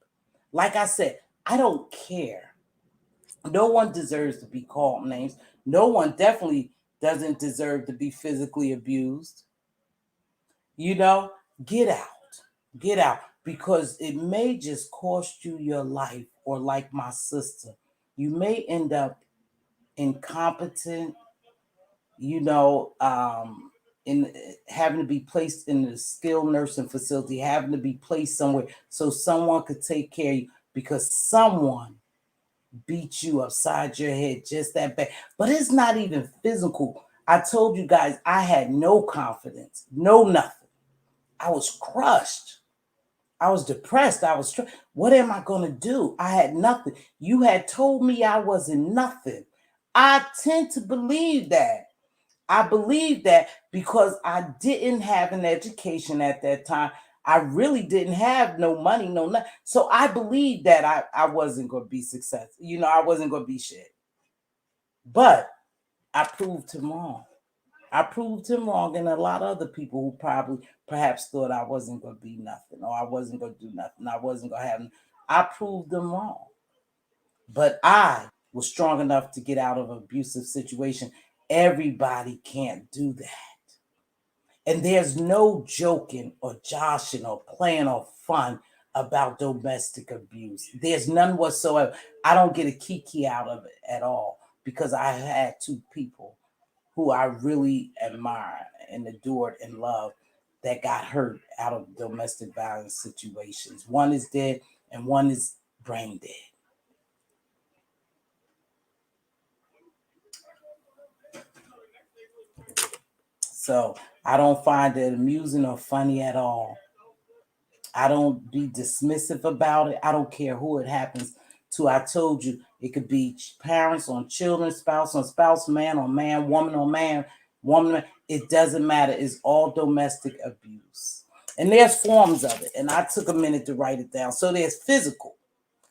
Like I said, I don't care. No one deserves to be called names. No one definitely doesn't deserve to be physically abused. Get out. Get out. Because it may just cost you your life, or like my sister, you may end up incompetent, in having to be placed in a skilled nursing facility, having to be placed somewhere so someone could take care of you because someone beat you upside your head just that bad. But it's not even physical. I told you guys I had no confidence, no nothing. I was crushed. I was depressed. What am I going to do? I had nothing. You had told me I wasn't nothing. I tend to believe that. I believe that because I didn't have an education at that time. I really didn't have no money, no nothing. So I believed that I wasn't going to be successful. I wasn't going to be shit. But I proved him wrong. I proved him wrong, and a lot of other people who perhaps thought I wasn't going to be nothing, or I wasn't going to do nothing, I wasn't going to have. I proved them wrong. But I was strong enough to get out of an abusive situation. Everybody can't do that. And there's no joking or joshing or playing or fun about domestic abuse. There's none whatsoever. I don't get a kiki out of it at all, because I had two people who I really admire and adored and love that got hurt out of domestic violence situations. One is dead and one is brain dead. So I don't find it amusing or funny at all. I don't be dismissive about it. I don't care who it happens to. I told you, it could be parents on children, spouse on spouse, man on man, woman on man, woman. It doesn't matter. It's all domestic abuse. And there's forms of it. And I took a minute to write it down. So there's physical,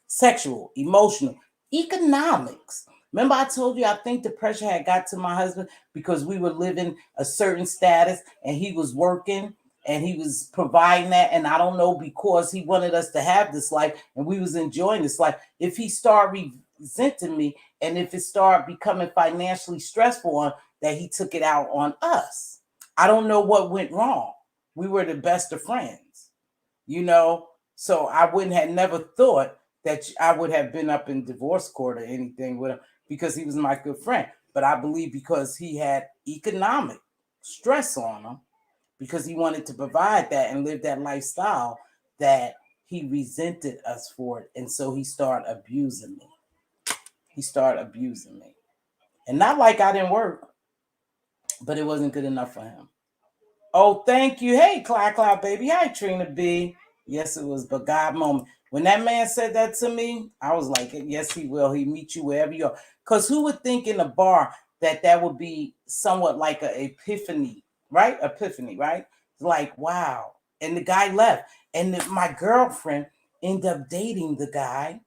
sexual, emotional, economics. Remember, I told you I think the pressure had got to my husband because we were living a certain status and he was working and he was providing that. And I don't know, because he wanted us to have this life and we was enjoying this life. If he started resenting me and if it started becoming financially stressful on that, he took it out on us. I don't know what went wrong. We were the best of friends, so I wouldn't have never thought that I would have been up in divorce court or anything with him because he was my good friend. But I believe because he had economic stress on him, because he wanted to provide that and live that lifestyle, that he resented us for it. And so he started abusing me. And not like I didn't work, but it wasn't good enough for him. Oh, thank you. Hey, Cloud baby. Hi, Trina B. Yes, it was but God moment. When that man said that to me, I was like, yes, he will. He meet you wherever you are. Because who would think in a bar that would be somewhat like an epiphany, right? Epiphany, right? Like, wow. And the guy left. And my girlfriend ended up dating the guy.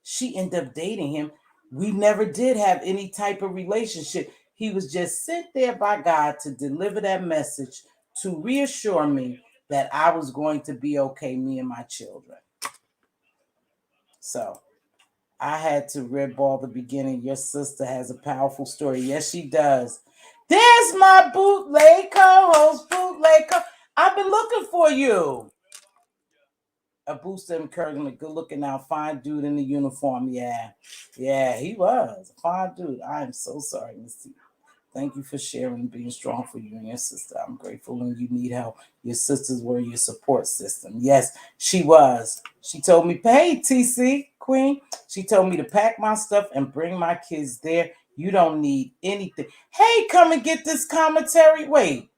She ended up dating him. We never did have any type of relationship. He was just sent there by God to deliver that message to reassure me that I was going to be okay, me and my children. So I had to redball the beginning. Your sister has a powerful story. Yes, she does. There's my bootleg co-host, I've been looking for you. A boost of encouragement, good looking out, fine dude in the uniform. Yeah, he was a fine dude. I am so sorry, Mz.T. Thank you for sharing, being strong for you and your sister. I'm grateful when you need help. Your sisters were your support system. Yes, she was. She told me, hey, TC Queen, she told me to pack my stuff and bring my kids there. You don't need anything. Hey, come and get this commentary. Wait,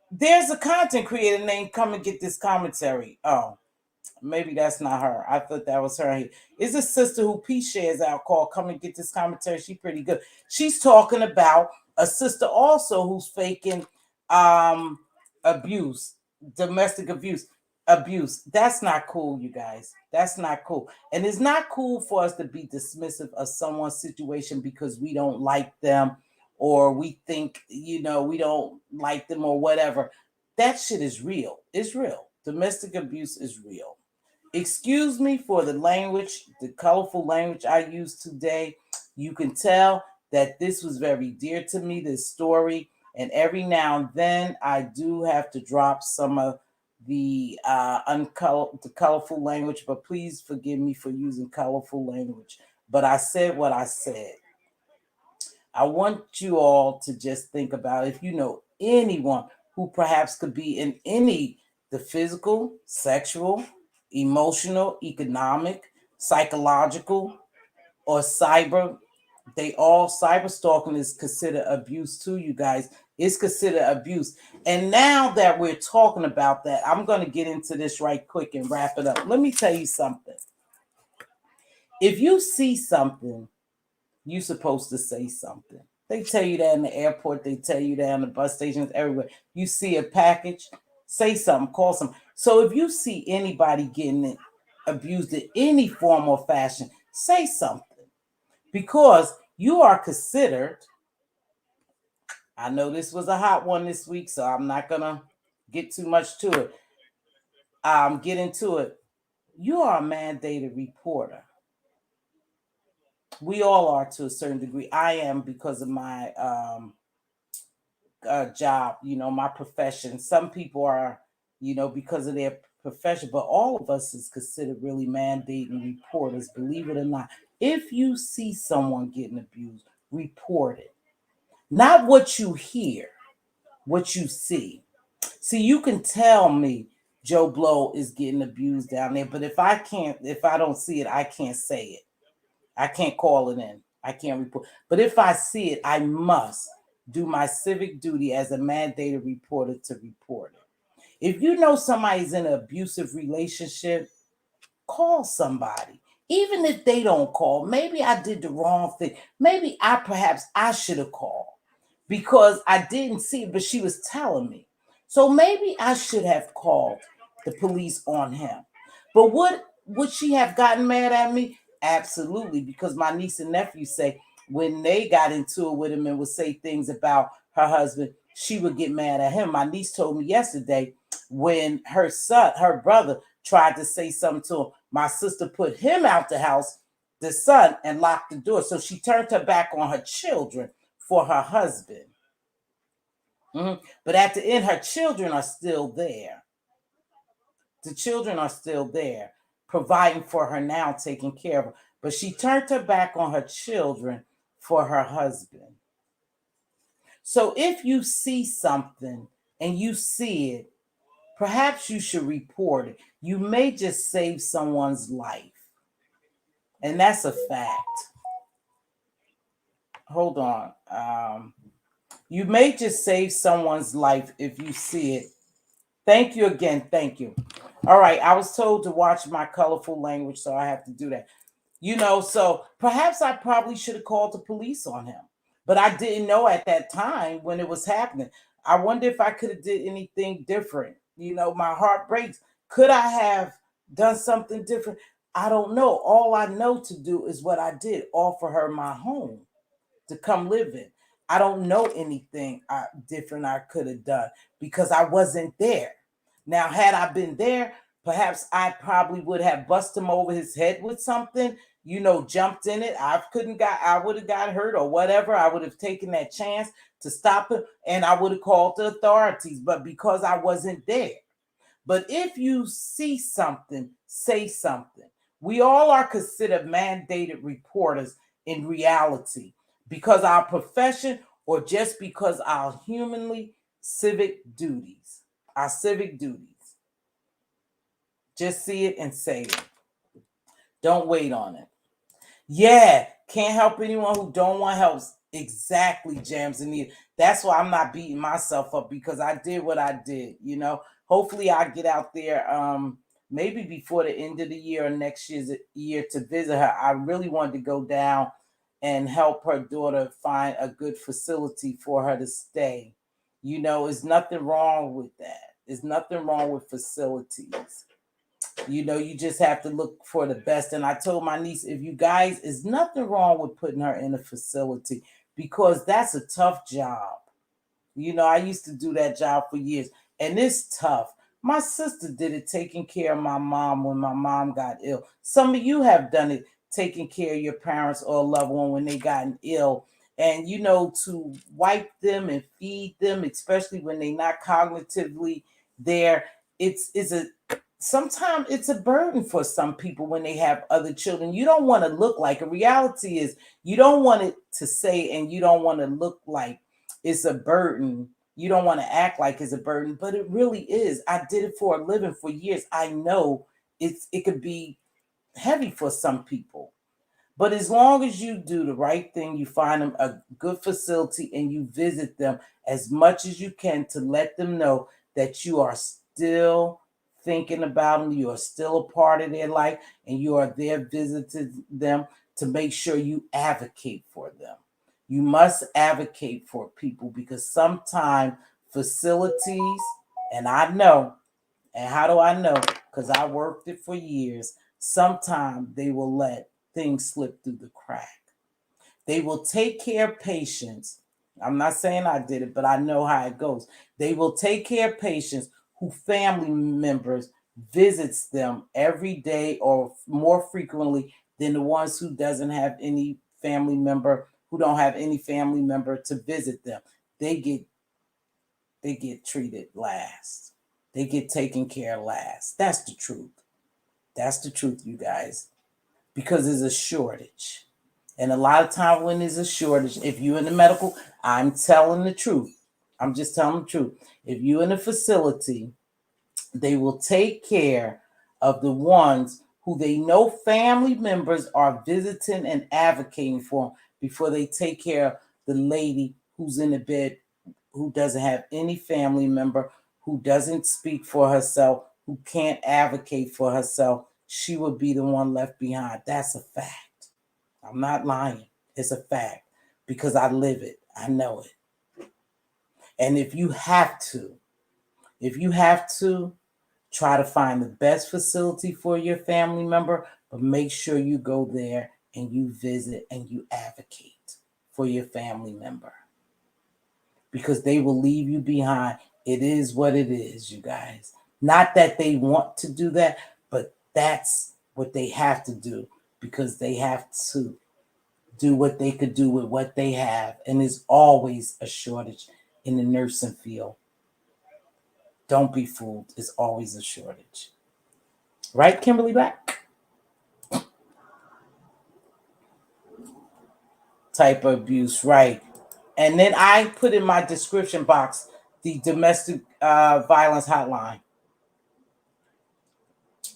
there's a content creator named Come and Get This Commentary. Oh, maybe that's not her. I thought that was her. It's a sister who P shares out called Come and Get This Commentary. She's pretty good. She's talking about a sister also who's faking abuse, domestic abuse. That's not cool, you guys. That's not cool. And it's not cool for us to be dismissive of someone's situation because we don't like them or we think, we don't like them or whatever. That shit is real. It's real. Domestic abuse is real. Excuse me for the language, the colorful language I used today. You can tell that this was very dear to me, this story. And every now and then I do have to drop some of the colorful language, but please forgive me for using colorful language. But I said what I said. I want you all to just think about if you know anyone who perhaps could be in the physical, sexual, emotional, economic, psychological, or cyber. Cyber stalking is considered abuse too, you guys. It's considered abuse. And now that we're talking about that, I'm going to get into this right quick and wrap it up. Let me tell you something. If you see something, you're supposed to say something. They tell you that in the airport. They tell you that on the bus stations, everywhere. You see a package, say something, call something. So if you see anybody getting abused in any form or fashion, say something. Because you are considered, I know this was a hot one this week, so I'm not going to get too much to it. Get into it. You are a mandated reporter. We all are to a certain degree. I am because of my job, my profession. Some people are, because of their profession, but all of us is considered really mandating reporters, believe it or not. If you see someone getting abused, report it. Not what you hear, what you see. See, you can tell me Joe Blow is getting abused down there, but if I don't see it, I can't say it. I can't call it in. I can't report. But if I see it, I must do my civic duty as a mandated reporter to report it. If you know somebody's in an abusive relationship, call somebody. Even if they don't call, maybe I did the wrong thing. Maybe perhaps I should have called because I didn't see it, but she was telling me. So maybe I should have called the police on him. But would she have gotten mad at me? Absolutely, because my niece and nephew say when they got into it with him and would say things about her husband, she would get mad at him. My niece told me yesterday when her brother tried to say something to him, my sister put him out the house, the son, and locked the door. So she turned her back on her children for her husband. But at the end, her children are still there. The children are still there, providing for her now, taking care of her. But she turned her back on her children for her husband. So if you see something and you see it, perhaps you should report it. You may just save someone's life. And that's a fact. Hold on. You may just save someone's life if you see it. Thank you again. Thank you. All right. I was told to watch my colorful language, so I have to do that. So perhaps I probably should have called the police on him. But I didn't know at that time when it was happening. I wonder if I could have did anything different. My heart breaks. Could I have done something different? I don't know. All I know to do is what I did, offer her my home to come live in. I don't know anything different I could have done because I wasn't there. Now, had I been there, perhaps I probably would have busted him over his head with something, jumped in it. I would have got hurt or whatever. I would have taken that chance to stop him and I would have called the authorities. But because I wasn't there. But if you see something, say something. We all are considered mandated reporters in reality because our profession or just because our civic duties. Just see it and say it. Don't wait on it. Yeah, can't help anyone who don't want help. Exactly, Jams and Nita. That's why I'm not beating myself up because I did what I did, Hopefully I get out there maybe before the end of the year or next year to visit her. I really wanted to go down and help her daughter find a good facility for her to stay. There's nothing wrong with that. There's nothing wrong with facilities. You just have to look for the best. And I told my niece, if you guys, there's nothing wrong with putting her in a facility because that's a tough job. I used to do that job for years and it's tough. My sister did it taking care of my mom when my mom got ill. Some of you have done it taking care of your parents or a loved one when they gotten ill. And, to wipe them and feed them, especially when they're not cognitively there, sometimes it's a burden for some people when they have other children. You don't want to look like a reality is you don't want it to say and you don't want to look like it's a burden. You don't want to act like it's a burden, but it really is. I did it for a living for years. I know it could be heavy for some people, But as long as you do the right thing, you find them a good facility and you visit them as much as you can to let them know that you are still thinking about them, you are still a part of their life, and you are there visiting them, to make sure you advocate for them. You must advocate for people, because sometimes facilities, and I know, and how do I know? Because I worked it for years. Sometimes they will let things slip through the crack. They will take care of patients. I'm not saying I did it, but I know how it goes. They will take care of patients who family members visits them every day or more frequently than the ones who doesn't have any family member, who don't have any family member to visit them. They get treated last. They get taken care of last. That's the truth. That's the truth, you guys. Because there's a shortage. And a lot of time when there's a shortage, if you're in the medical, I'm telling the truth. I'm just telling the truth. If you're in a facility, they will take care of the ones who they know family members are visiting and advocating for before they take care of the lady who's in the bed, who doesn't have any family member, who doesn't speak for herself, who can't advocate for herself. She would be the one left behind. That's a fact. I'm not lying. It's a fact, because I live it. I know it. And if you have to, try to find the best facility for your family member, but make sure you go there and you visit and you advocate for your family member, because they will leave you behind. It is what it is, you guys. Not that they want to do that, but that's what they have to do, because they have to do what they could do with what they have. And there's always a shortage in the nursing field. Don't be fooled. It's always a shortage. Right, Kimberly Black? Type of abuse, right. And then I put in my description box the domestic violence hotline.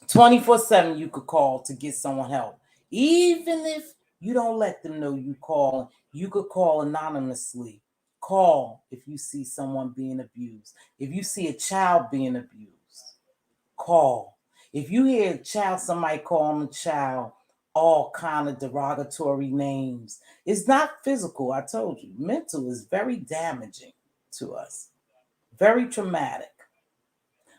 24/7 you could call to get someone help. Even if you don't let them know you call, you could call anonymously. Call if you see someone being abused. If you see a child being abused, call. If you hear a child, somebody calling a child all kind of derogatory names. It's not physical, I told you. Mental is very damaging to us, very traumatic.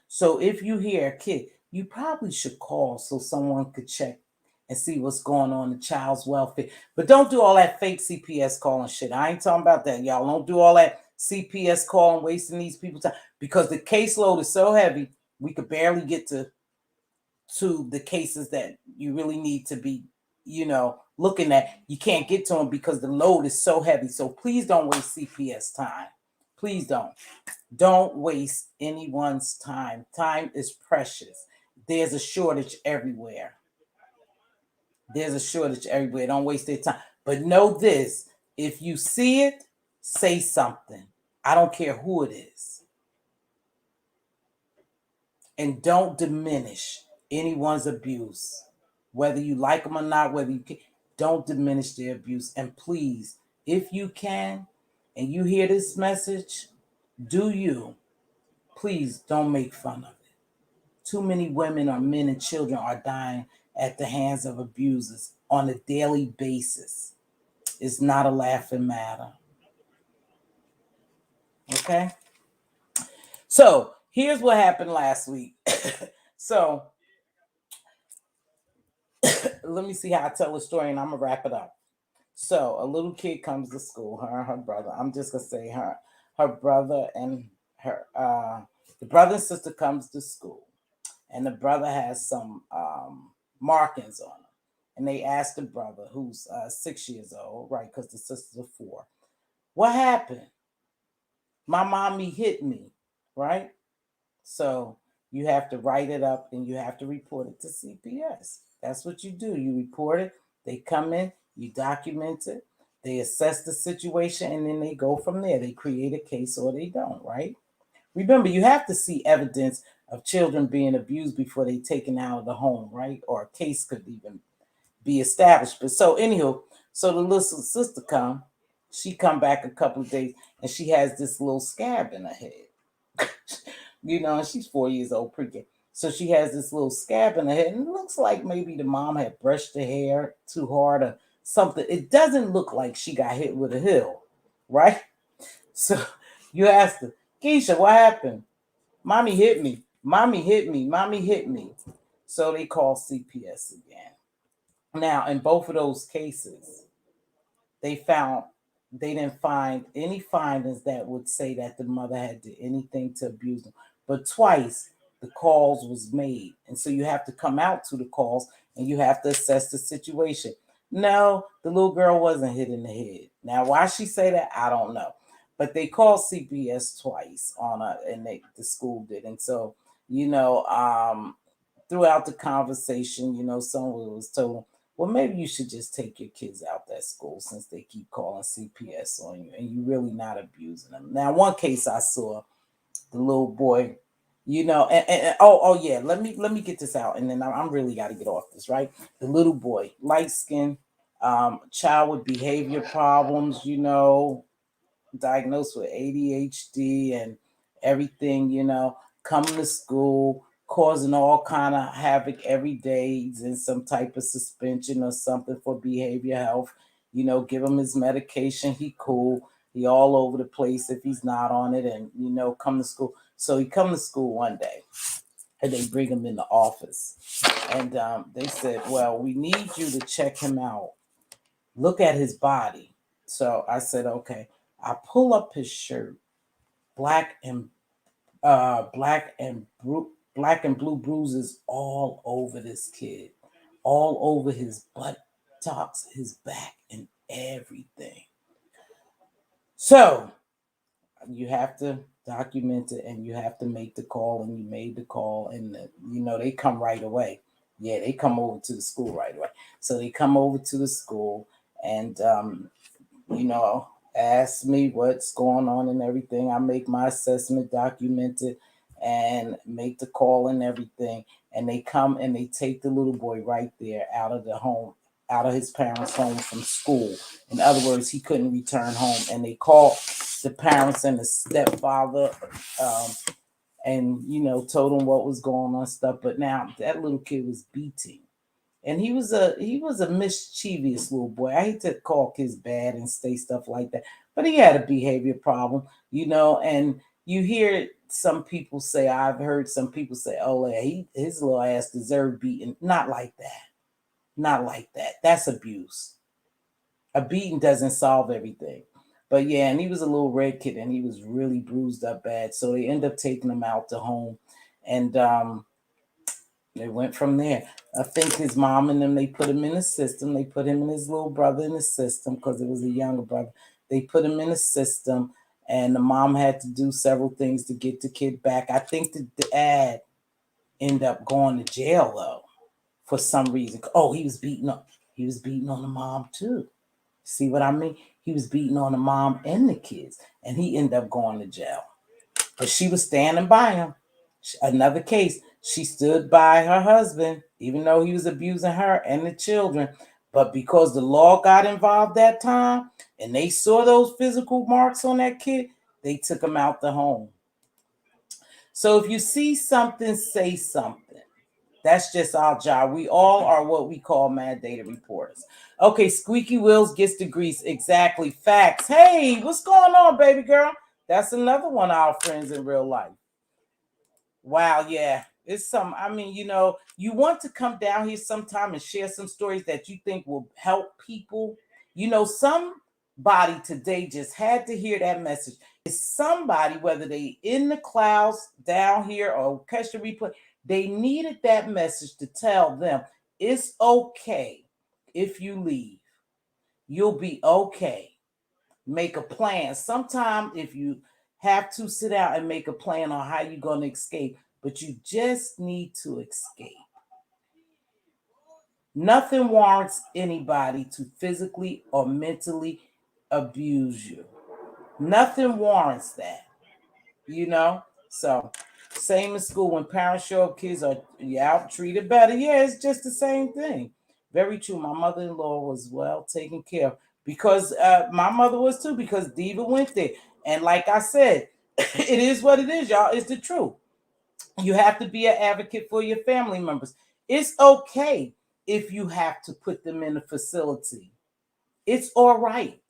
So if you hear a kid, you probably should call so someone could check and see what's going on in the child's welfare. But don't do all that fake CPS calling shit. I ain't talking about that, y'all. Don't do all that CPS calling, wasting these people's time, because the caseload is so heavy, we could barely get to the cases that you really need to be, looking at. You can't get to them because the load is so heavy. So please don't waste CPS time. Please don't. Don't waste anyone's time. Time is precious. There's a shortage everywhere. Don't waste their time. But know this: if you see it, say something. I don't care who it is. And don't diminish anyone's abuse. Whether you like them or not, whether you can, don't diminish their abuse. And please, if you can, and you hear this message, do you. Please don't make fun of it. Too many women or men and children are dying at the hands of abusers on a daily basis. It's not a laughing matter. Okay? So here's what happened last week. So let me see how I tell the story, and I'm going to wrap it up. So a little kid comes to school, her and her brother. I'm just going to say her brother and her, the brother and sister comes to school. And the brother has some markings on him. And they asked the brother, who's 6 years old, right, because the sisters are 4, what happened? My mommy hit me, right? So you have to write it up and you have to report it to CPS. That's what you do. You report it, they come in, you document it, they assess the situation, and then they go from there. They create a case or they don't, right? Remember, you have to see evidence of children being abused before they're taken out of the home, right? Or a case could even be established. But so anyhow, so the little sister she come back a couple of days, and she has this little scab in her head. And she's 4 years old, pre-K. So she has this little scab in her head, and it looks like maybe the mom had brushed her hair too hard or something. It doesn't look like she got hit with a heel, right? So you asked her, Keisha, what happened? Mommy hit me. Mommy hit me. Mommy hit me. So they call CPS again. Now, in both of those cases, they didn't find any findings that would say that the mother had did anything to abuse them. But twice the calls was made. And so you have to come out to the calls and you have to assess the situation. No, the little girl wasn't hit in the head. Now, why she say that, I don't know. But they called CPS twice and the school did. And so, throughout the conversation, someone was told, well, maybe you should just take your kids out that school since they keep calling CPS on you and you really not abusing them. Now, one case I saw, the little boy, oh yeah, let me get this out, and then I'm really got to get off this, right? The little boy, light skin, child with behavior problems, diagnosed with ADHD and everything, coming to school, causing all kind of havoc every day. He's in some type of suspension or something for behavior health. Give him his medication. He cool. He all over the place if he's not on it, and come to school. So he come to school one day, and they bring him in the office, and they said, "Well, we need you to check him out. Look at his body." So I said, "Okay." I pull up his shirt, black and black and blue bruises all over this kid, all over his buttocks, his back, and everything. So you have to document it, and you have to make the call, and you made the call, and they come right away. Yeah, they come over to the school right away. So they come over to the school, and ask me what's going on and everything. I make my assessment, document it, and make the call and everything. And they come and they take the little boy right there out of the home, out of his parents' home from school. In other words, he couldn't return home. And they called the parents and the stepfather, and told them what was going on stuff. But now that little kid was beating, and he was a mischievous little boy. I hate to call kids bad and say stuff like that, but he had a behavior problem, and you hear some people say, I've heard some people say, oh yeah, his little ass deserved beating. Not like that. Not like that. That's abuse. A beating doesn't solve everything. But yeah, and he was a little red kid, and he was really bruised up bad. So they end up taking him out to home, and they went from there. I think his mom and them, they put him in the system. They put him and his little brother in the system because it was a younger brother. They put him in the system, and the mom had to do several things to get the kid back. I think the dad ended up going to jail though for some reason. Oh, he was beating up. He was beating on the mom too. See what I mean? He was beating on the mom and the kids, and he ended up going to jail. But she was standing by him. Another case, she stood by her husband, even though he was abusing her and the children. But because the law got involved that time and they saw those physical marks on that kid, they took him out the home. So if you see something, say something. That's just our job. We all are what we call mandated reporters. Okay, squeaky wheels gets the grease. Exactly. Facts. Hey, what's going on, baby girl? That's another one of our friends in real life. Wow, yeah. It's some, you want to come down here sometime and share some stories that you think will help people. Somebody today just had to hear that message. It's somebody, whether they in the clouds down here or catch the replay, they needed that message to tell them it's okay if you leave. You'll be okay. Make a plan. Sometime if you have to sit out and make a plan on how you're going to escape, but you just need to escape. Nothing warrants anybody to physically or mentally abuse you. Nothing warrants that, So, same in school when parents show up, kids are out treated better. Yeah, it's just the same thing. Very true. My mother-in-law was well taken care of because my mother was too, because Diva went there. And like I said, it is what it is, y'all. It's the truth. You have to be an advocate for your family members. It's okay if you have to put them in a facility. It's all right.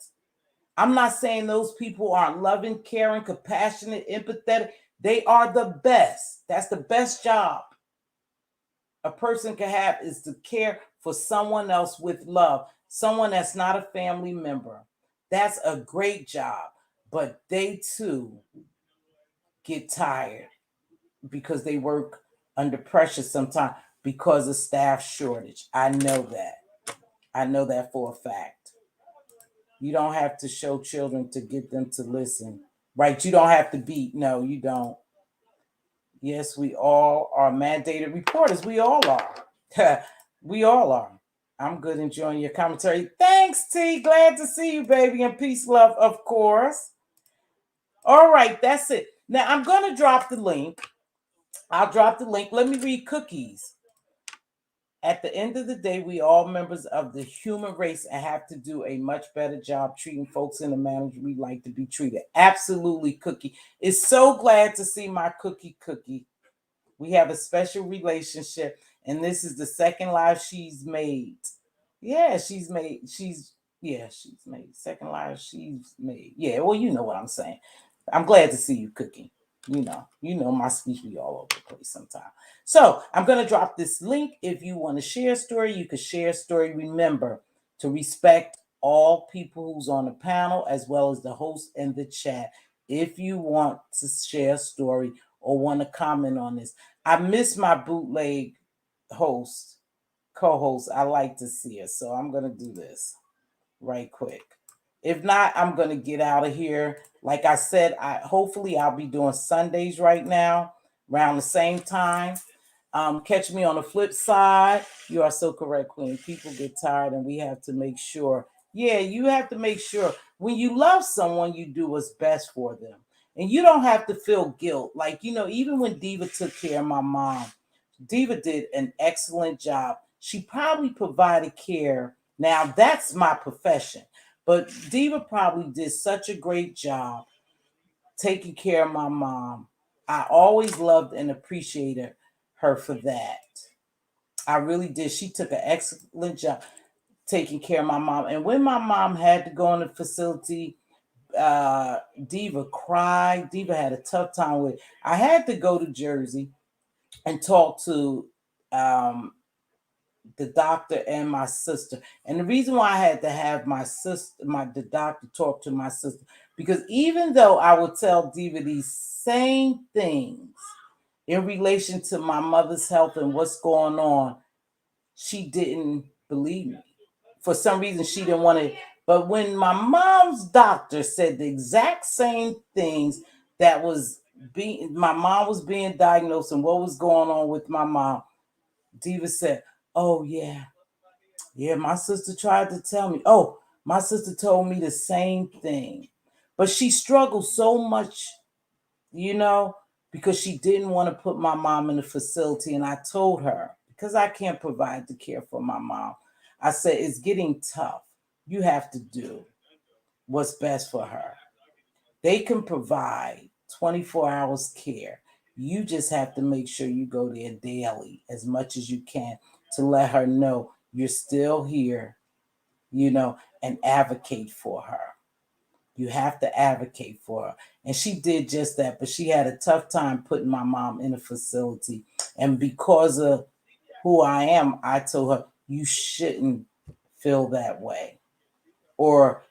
I'm not saying those people aren't loving, caring, compassionate, empathetic. They are the best. That's the best job a person can have, is to care for someone else with love, someone that's not a family member. That's a great job. But they too get tired because they work under pressure sometimes because of staff shortage. I know that. I know that for a fact. You don't have to show children to get them to listen, right? You don't have to beat. No, you don't. Yes, we all are mandated reporters. We all are. We all are. I'm good enjoying your commentary. Thanks, T. Glad to see you, baby. And peace, love, of course. All right, that's it. Now, I'm going to drop the link. I'll drop the link. Let me read Cookies. At the end of the day, we all members of the human race and have to do a much better job treating folks in the manner we like to be treated. Absolutely, Cookie. It's so glad to see my Cookie. We have a special relationship, and this is the second live she's made. Yeah, she's made. She's made. Second live she's made. Yeah, well, you know what I'm saying. I'm glad to see you, Cookie. You know my speech be all over the place sometimes. So I'm gonna drop this link. If you want to share a story, you can share a story. Remember to respect all people who's on the panel as well as the host and the chat. If you want to share a story or want to comment on this, I miss my bootleg co-host. I like to see her, so I'm gonna do this right quick. If not, I'm gonna get out of here. Like I said, hopefully I'll be doing Sundays right now around the same time. Catch me on the flip side. You are so correct, Queen. People get tired, and we have to make sure. Yeah, you have to make sure when you love someone, you do what's best for them, and you don't have to feel guilt. Like even when Diva took care of my mom, Diva did an excellent job. She probably provided care. Now that's my profession. But Diva probably did such a great job taking care of my mom. I always loved and appreciated her for that. I really did. She took an excellent job taking care of my mom. And when my mom had to go in the facility, Diva cried. Diva had a tough time with it. I had to go to Jersey and talk to the doctor and my sister. And the reason why I had to have the doctor talk to my sister, because even though I would tell Diva these same things in relation to my mother's health and what's going on, she didn't believe me. For some reason, she didn't want to. But when my mom's doctor said the exact same things that my mom was being diagnosed and what was going on with my mom, Diva said, "Oh yeah, my sister tried to tell me. Oh, my sister told me the same thing." But she struggled so much, because she didn't want to put my mom in a facility. And I told her, because I can't provide the care for my mom, I said, it's getting tough. You have to do what's best for her. They can provide 24 hours care. You just have to make sure you go there daily as much as you can to let her know you're still here, and advocate for her. You have to advocate for her. And she did just that, but she had a tough time putting my mom in a facility. And because of who I am, I told her, you shouldn't feel that way. Or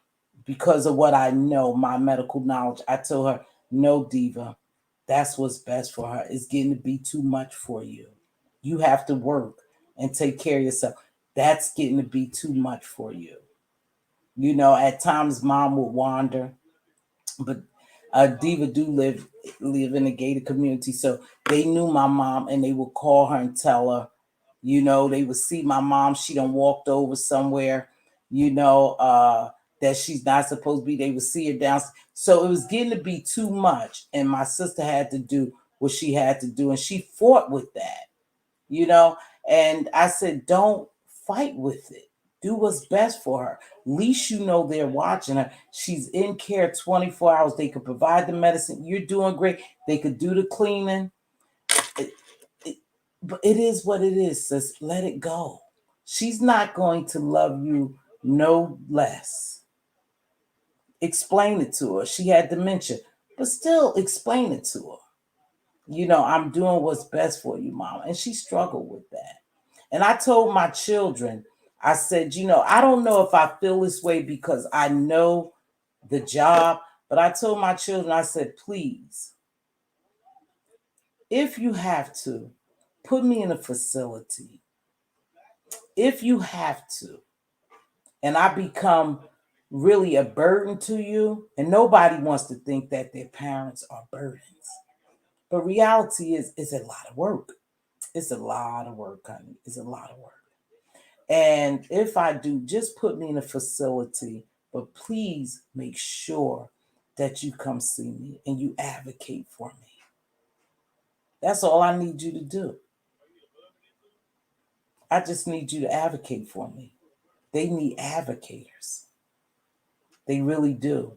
because of what I know, my medical knowledge, I told her, no, Diva, that's what's best for her. It's getting to be too much for you. You have to work and take care of yourself. That's getting to be too much for you. At times mom would wander, but Diva do live in a gated community, so they knew my mom, and they would call her and tell her. They would see my mom. She done walked over somewhere. That she's not supposed to be. They would see her down. So it was getting to be too much, and my sister had to do what she had to do, and she fought with that. And I said, don't fight with it. Do what's best for her. At least you know they're watching her. She's in care 24 hours. They could provide the medicine. You're doing great. They could do the cleaning. But it is what it is, sis. Let it go. She's not going to love you no less. Explain it to her. She had dementia, but still explain it to her. I'm doing what's best for you, mama. And she struggled with that. And I told my children, I said, I don't know if I feel this way because I know the job, but I told my children, I said, please, if you have to, put me in a facility. If you have to, and I become really a burden to you, and nobody wants to think that their parents are burdens. But reality is, it's a lot of work. It's a lot of work, honey. It's a lot of work. And if I do, just put me in a facility, but please make sure that you come see me and you advocate for me. That's all I need you to do. I just need you to advocate for me. They need advocators. They really do.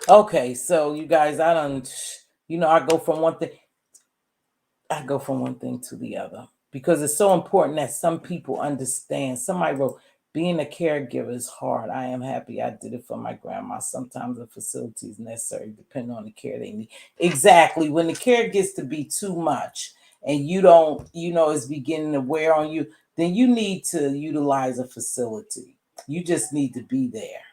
Okay, so you guys, I go from one thing to the other because it's so important that some people understand. Somebody wrote, being a caregiver is hard. I am happy I did it for my grandma. Sometimes the facility is necessary depending on the care they need. Exactly. When the care gets to be too much and you don't, it's beginning to wear on you, then you need to utilize a facility. You just need to be there.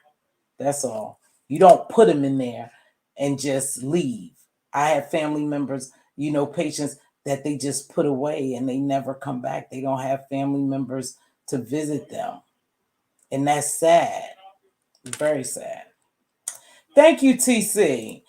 That's all. You don't put them in there and just leave. I have family members, patients that they just put away and they never come back. They don't have family members to visit them. And that's sad. Very sad. Thank you, TC.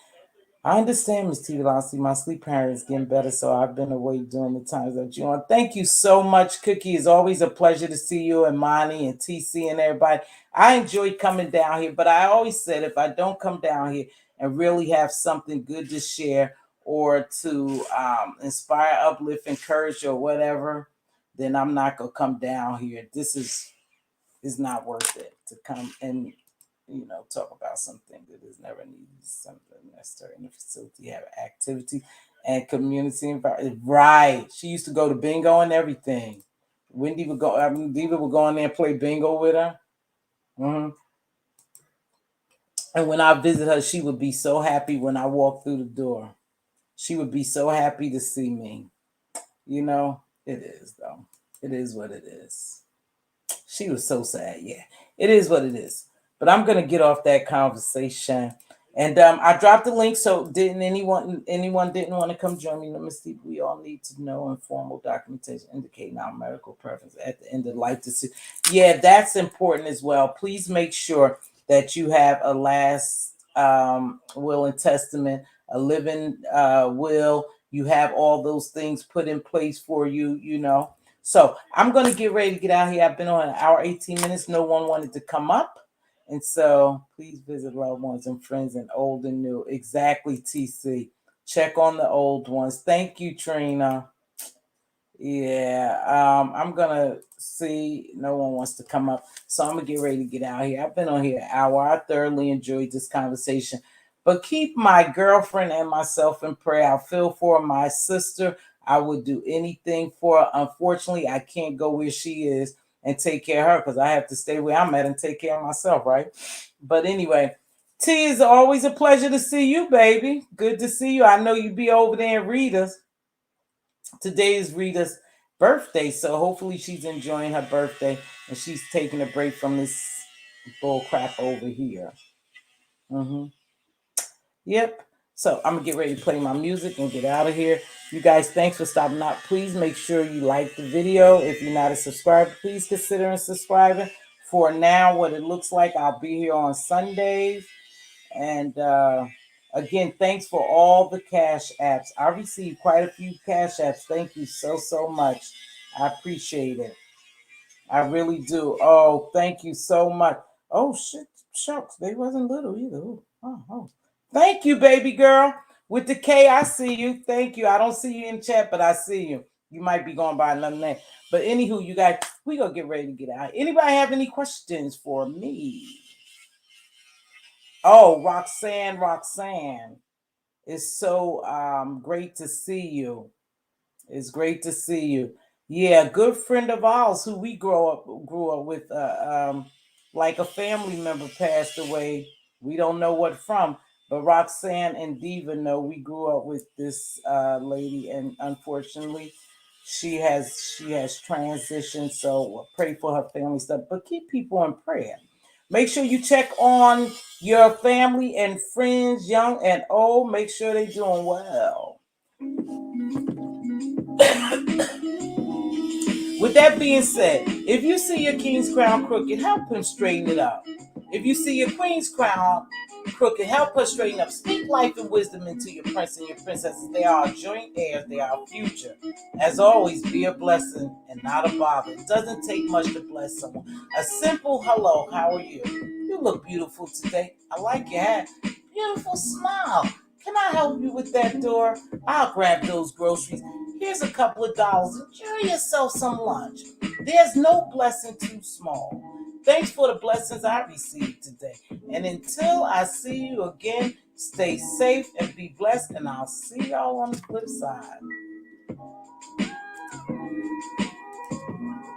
I understand, Mz.Teavalocity. My sleep pattern is getting better, so I've been awake during the times that you're on. Thank you so much, Cookie. It's always a pleasure to see you and Monty and TC and everybody. I enjoy coming down here, but I always said if I don't come down here and really have something good to share or to inspire, uplift, encourage, or whatever, then I'm not going to come down here. This is not worth it to come and talk about something that is never needed, something necessary in the facility, have activity and community environment. Right. She used to go to bingo and everything. Wendy would go, Diva would go in there and play bingo with her. Mm-hmm. And when I visit her, she would be so happy when I walk through the door. She would be so happy to see me. It is, though. It is what it is. She was so sad. Yeah, it is what it is. But I'm going to get off that conversation. And I dropped the link. So didn't anyone didn't want to come join me? Let me see. We all need to know informal documentation indicating our medical preference at the end of life decision. Yeah, that's important as well. Please make sure that you have a last will and testament, a living will. You have all those things put in place for you, So I'm going to get ready to get out here. I've been on an hour, 18 minutes. No one wanted to come up. And so please visit loved ones and friends and old and new. Exactly, TC. Check on the old ones. Thank you, Trina. Yeah, I'm going to see. No one wants to come up. So I'm going to get ready to get out here. I've been on here an hour. I thoroughly enjoyed this conversation. But keep my girlfriend and myself in prayer. I feel for my sister. I would do anything for her. Unfortunately, I can't go where she is and take care of her because I have to stay where I'm at and take care of myself, right? But anyway, T, is always a pleasure to see you, baby. Good to see you. I know you be over there in Rita's. Today is Rita's birthday, so hopefully she's enjoying her birthday and she's taking a break from this bull crap over here. Mm-hmm. Yep. So I'm going to get ready to play my music and get out of here. You guys, thanks for stopping out. Please make sure you like the video. If you're not a subscriber, please consider subscribing. For now, what it looks like, I'll be here on Sundays. And again, thanks for all the cash apps. I received quite a few cash apps. Thank you so much. I appreciate it. I really do. Oh, thank you so much. Oh, shit. Shucks. They wasn't little either. Oh. Thank you, baby girl. With the K, I see you. Thank you. I don't see you in chat, but I see you. You might be going by another name. But anywho, you guys, we gonna get ready to get out. Anybody have any questions for me? Oh, Roxanne. It's so great to see you. It's great to see you. Yeah, good friend of ours who we grew up with. Like a family member passed away. We don't know what from, but Roxanne and Diva know we grew up with this lady, and unfortunately, she has transitioned. So pray for her family stuff, but keep people in prayer. Make sure you check on your family and friends, young and old. Make sure they're doing well. With that being said, if you see your king's crown crooked, help him straighten it up. If you see your queen's crown crooked, help her straighten up. Speak life and wisdom into your prince and your princesses. They are joint heirs. They are future. As always, be a blessing and not a bother. It doesn't take much to bless someone. A simple hello, how are you? You look beautiful today. I like your hat. Beautiful smile. Can I help you with that door? I'll grab those groceries. Here's a couple of dollars. Enjoy yourself some lunch. There's no blessing too small. Thanks for the blessings I received today. And until I see you again, stay safe and be blessed. And I'll see y'all on the flip side.